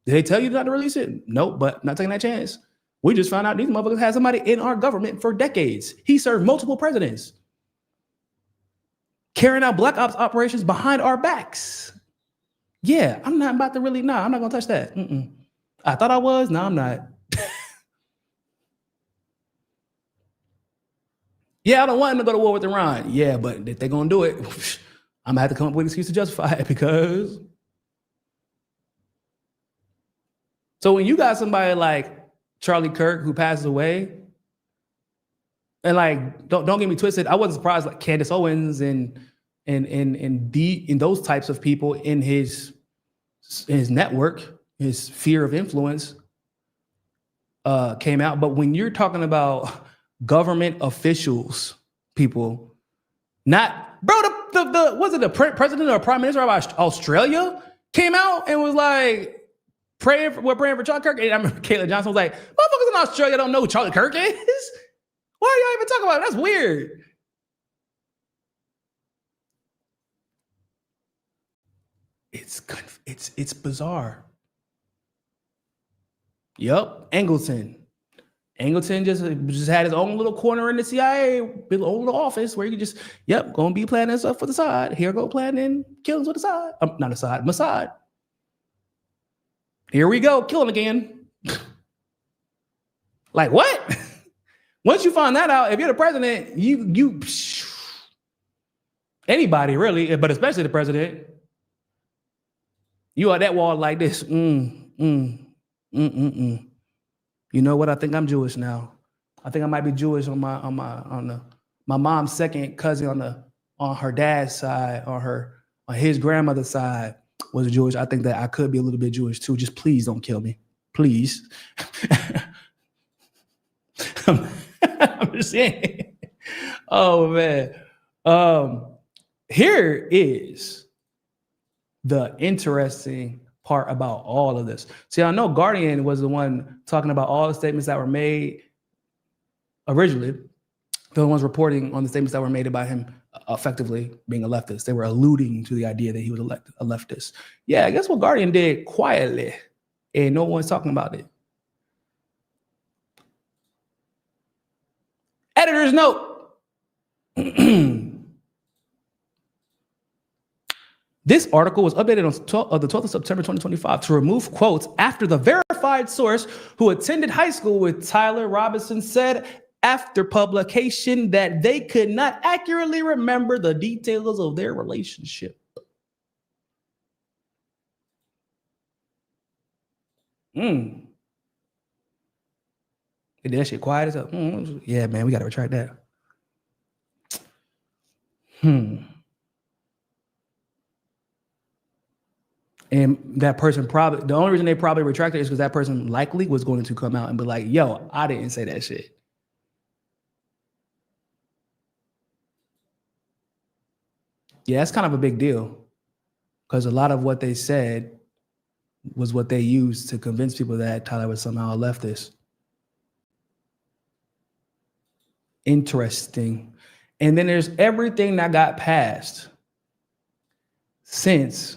they tell you not to release it? Nope, but not taking that chance. We just found out these motherfuckers had somebody in our government for decades. He served multiple presidents, carrying out black ops operations behind our backs. Yeah, I'm not about to really, I'm not gonna touch that. I thought I was, no, I'm not. Yeah, I don't want him to go to war with Iran. Yeah, but if they're gonna do it, I'm gonna have to come up with an excuse to justify it because. So when you got somebody like Charlie Kirk who passes away, and like, don't get me twisted, I wasn't surprised like Candace Owens and those types of people in his network, his sphere of influence came out. But when you're talking about government officials, people, not bro, the was it the president or prime minister of Australia came out and was like praying for Charlie Kirk. And I remember Caitlin Johnson was like, motherfuckers in Australia don't know who Charlie Kirk is. Why are y'all even talking about it? That's weird. It's bizarre. Yup, Angleton just had his own little corner in the CIA, his own little office where you could just, gonna be planning stuff for the side. Here go planning killings with the side. Not the side, Mossad. Here we go, killing again. Like what? Once you find that out, if you're the president, you anybody really, but especially the president, you are that wall like this. You know what? I think I'm Jewish now. I think I might be Jewish on my mom's second cousin on her dad's side, on his grandmother's side was Jewish. I think that I could be a little bit Jewish too. Just please don't kill me, please. I'm just saying. Oh man. Here is the interesting part about all of this. See, I know Guardian was the one talking about all the statements that were made originally. The ones reporting on the statements that were made about him effectively being a leftist. They were alluding to the idea that he was a leftist. Yeah, I guess what Guardian did quietly, and no one's talking about it. Editor's note. This article was updated on the 12th of September 2025 to remove quotes after the verified source who attended high school with Tyler Robinson said after publication that they could not accurately remember the details of their relationship. Did that shit quiet as up? Yeah, man, we got to retract that. And that person probably, the only reason they probably retracted is because that person likely was going to come out and be like, yo, I didn't say that shit. Yeah, that's kind of a big deal because a lot of what they said was what they used to convince people that Tyler was somehow a leftist. Interesting. And then there's everything that got passed since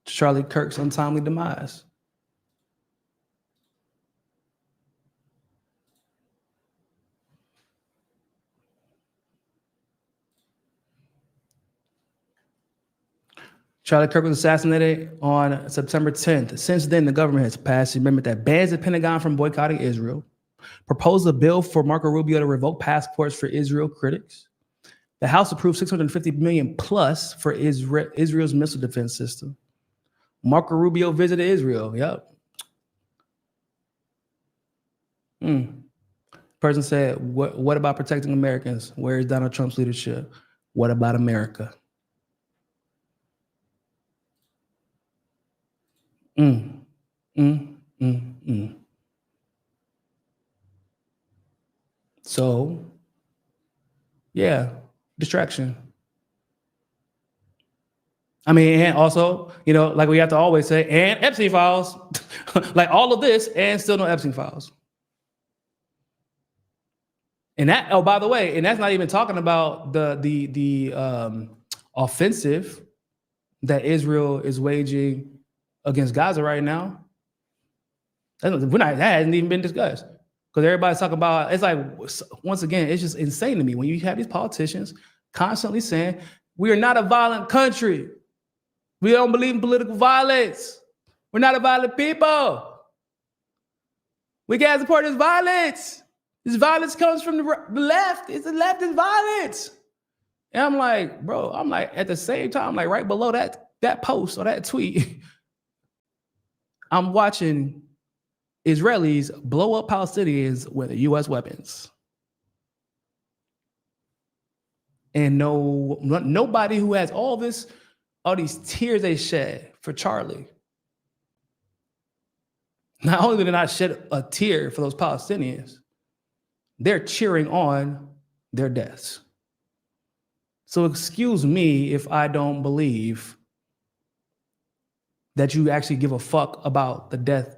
Charlie Kirk's untimely demise. Charlie Kirk was assassinated on September 10th. Since then, the government has passed an amendment that bans the Pentagon from boycotting Israel, proposed a bill for Marco Rubio to revoke passports for Israel critics. The House approved $650 million plus for Israel's missile defense system. Marco Rubio visited Israel. Yep. Person said, what about protecting Americans? Where is Donald Trump's leadership? What about America? So Yeah, distraction. I mean, and also, you know, like we have to always say, and Epstein files, like all of this, and still no Epstein files. And that, oh, by the way, and that's not even talking about the offensive that Israel is waging against Gaza right now. That hasn't even been discussed. Because everybody's talking about, it's like, once again, it's just insane to me when you have these politicians constantly saying, we are not a violent country. We don't believe in political violence. We're not a violent people. We can't support this violence. This violence comes from the left. It's the leftist violence. And I'm like, bro, I'm like, at the same time, like right below that post or that tweet, I'm watching Israelis blow up Palestinians with US weapons. And nobody who has all these tears they shed for Charlie. Not only did they not shed a tear for those Palestinians, they're cheering on their deaths. So excuse me if I don't believe that you actually give a fuck about the death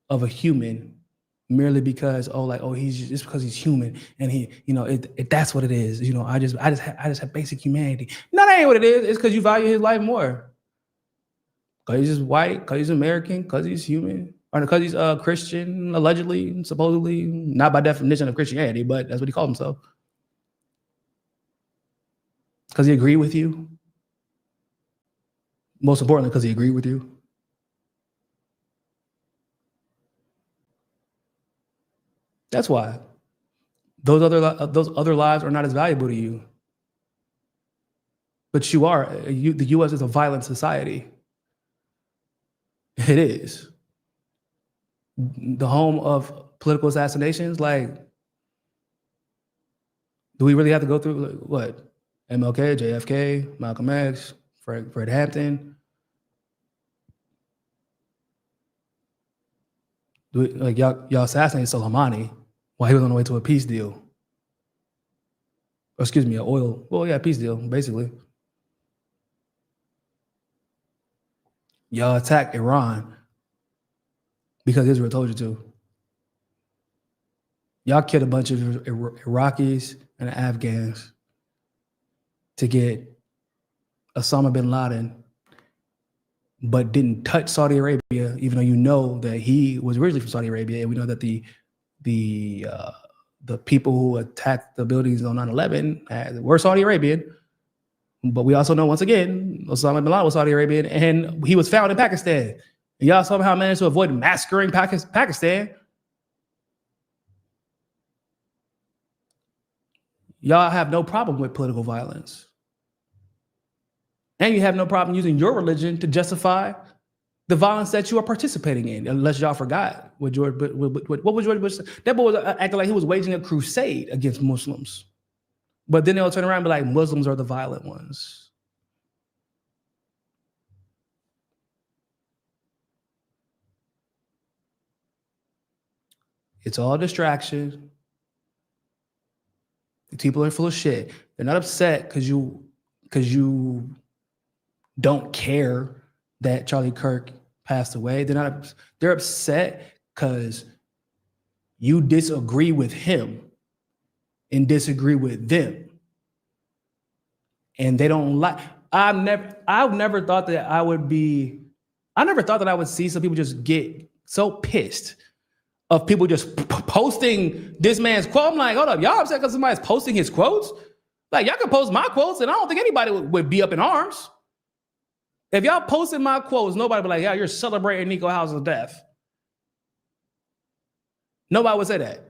of a human merely because, it's because he's human and he, you know, that's what it is. You know, I just have basic humanity. No, that ain't what it is. It's because you value his life more. Because he's just white, because he's American, because he's human, or because he's Christian, allegedly, supposedly, not by definition of Christianity, but that's what he called himself. Because he agreed with you. Most importantly, because he agreed with you. That's why those other lives are not as valuable to you. But you are. The U.S. is a violent society. It is. The home of political assassinations. Like, do we really have to go through what? MLK, JFK, Malcolm X, Fred Hampton. Y'all assassinated Soleimani while he was on the way to a peace deal. Or excuse me, peace deal, basically. Y'all attacked Iran because Israel told you to. Y'all killed a bunch of Iraqis and Afghans to get Osama bin Laden, but didn't touch Saudi Arabia, even though you know that he was originally from Saudi Arabia, and we know that the people who attacked the buildings on 9/11 were Saudi Arabian. But we also know, once again, Osama bin Laden was Saudi Arabian, and he was found in Pakistan. And y'all somehow managed to avoid massacring Pakistan. Y'all have no problem with political violence. And you have no problem using your religion to justify the violence that you are participating in, unless y'all forgot what was George Bush? That boy was acting like he was waging a crusade against Muslims. But then they'll turn around and be like, Muslims are the violent ones. It's all distraction. The people are full of shit. They're not upset because you don't care that Charlie Kirk passed away. They're upset because you disagree with him and disagree with them. And they don't like. I've never thought that I would see some people just get so pissed of people just posting this man's quote. I'm like, hold up, y'all upset because somebody's posting his quotes? Like, y'all can post my quotes, and I don't think anybody would be up in arms. If y'all posted my quotes, nobody would be like, yeah, you're celebrating Niko House's death. Nobody would say that.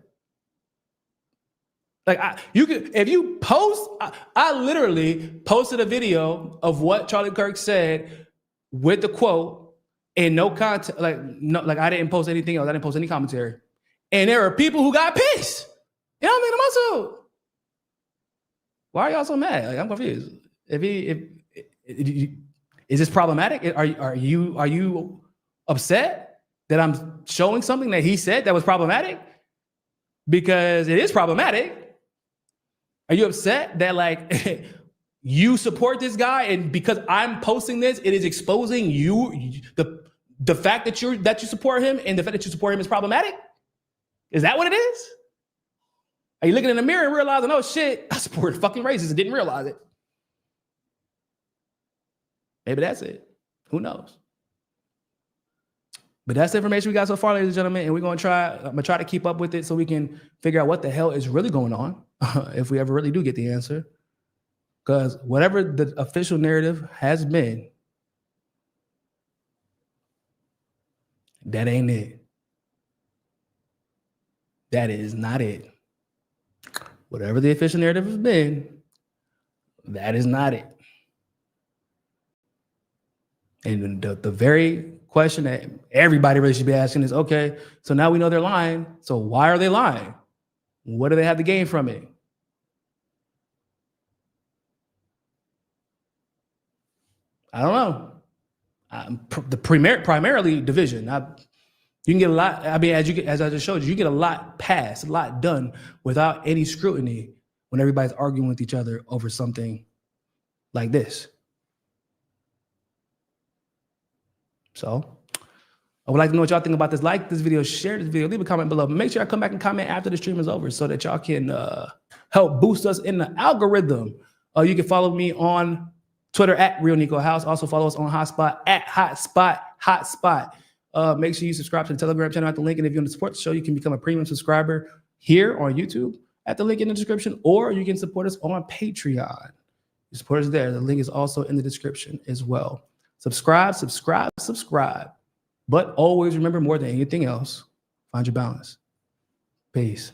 Like, if you post, I literally posted a video of what Charlie Kirk said with the quote and no content. Like I didn't post anything else. I didn't post any commentary. And there are people who got pissed. You know what I mean? I'm also, why are y'all so mad? Like, I'm confused. Is this problematic? Are you upset that I'm showing something that he said that was problematic? Because it is problematic. Are you upset that like you support this guy, and because I'm posting this, it is exposing you, the fact that you support him, and the fact that you support him is problematic? Is that what it is? Are you looking in the mirror and realizing, oh shit, I support fucking racists and didn't realize it? Maybe that's it. Who knows? But that's the information we got so far, ladies and gentlemen, and I'm gonna try to keep up with it so we can figure out what the hell is really going on if we ever really do get the answer. Because whatever the official narrative has been, that ain't it. That is not it. Whatever the official narrative has been, that is not it. And the very question that everybody really should be asking is, okay, so now we know they're lying. So why are they lying? What do they have to gain from it? I don't know. Primarily division. You can get a lot. I mean, as I just showed you, you get a lot passed, a lot done without any scrutiny when everybody's arguing with each other over something like this. So I would like to know what y'all think about this. Like this video, share this video, leave a comment below. Make sure I come back and comment after the stream is over so that y'all can help boost us in the algorithm. You can follow me on Twitter at Real Niko House. Also follow us on Hotspot at Hotspot. Make sure you subscribe to the Telegram channel at the link. And if you want to support the show, you can become a premium subscriber here on YouTube at the link in the description, or you can support us on Patreon. You support us there. The link is also in the description as well. Subscribe. But always remember, more than anything else, find your balance. Peace.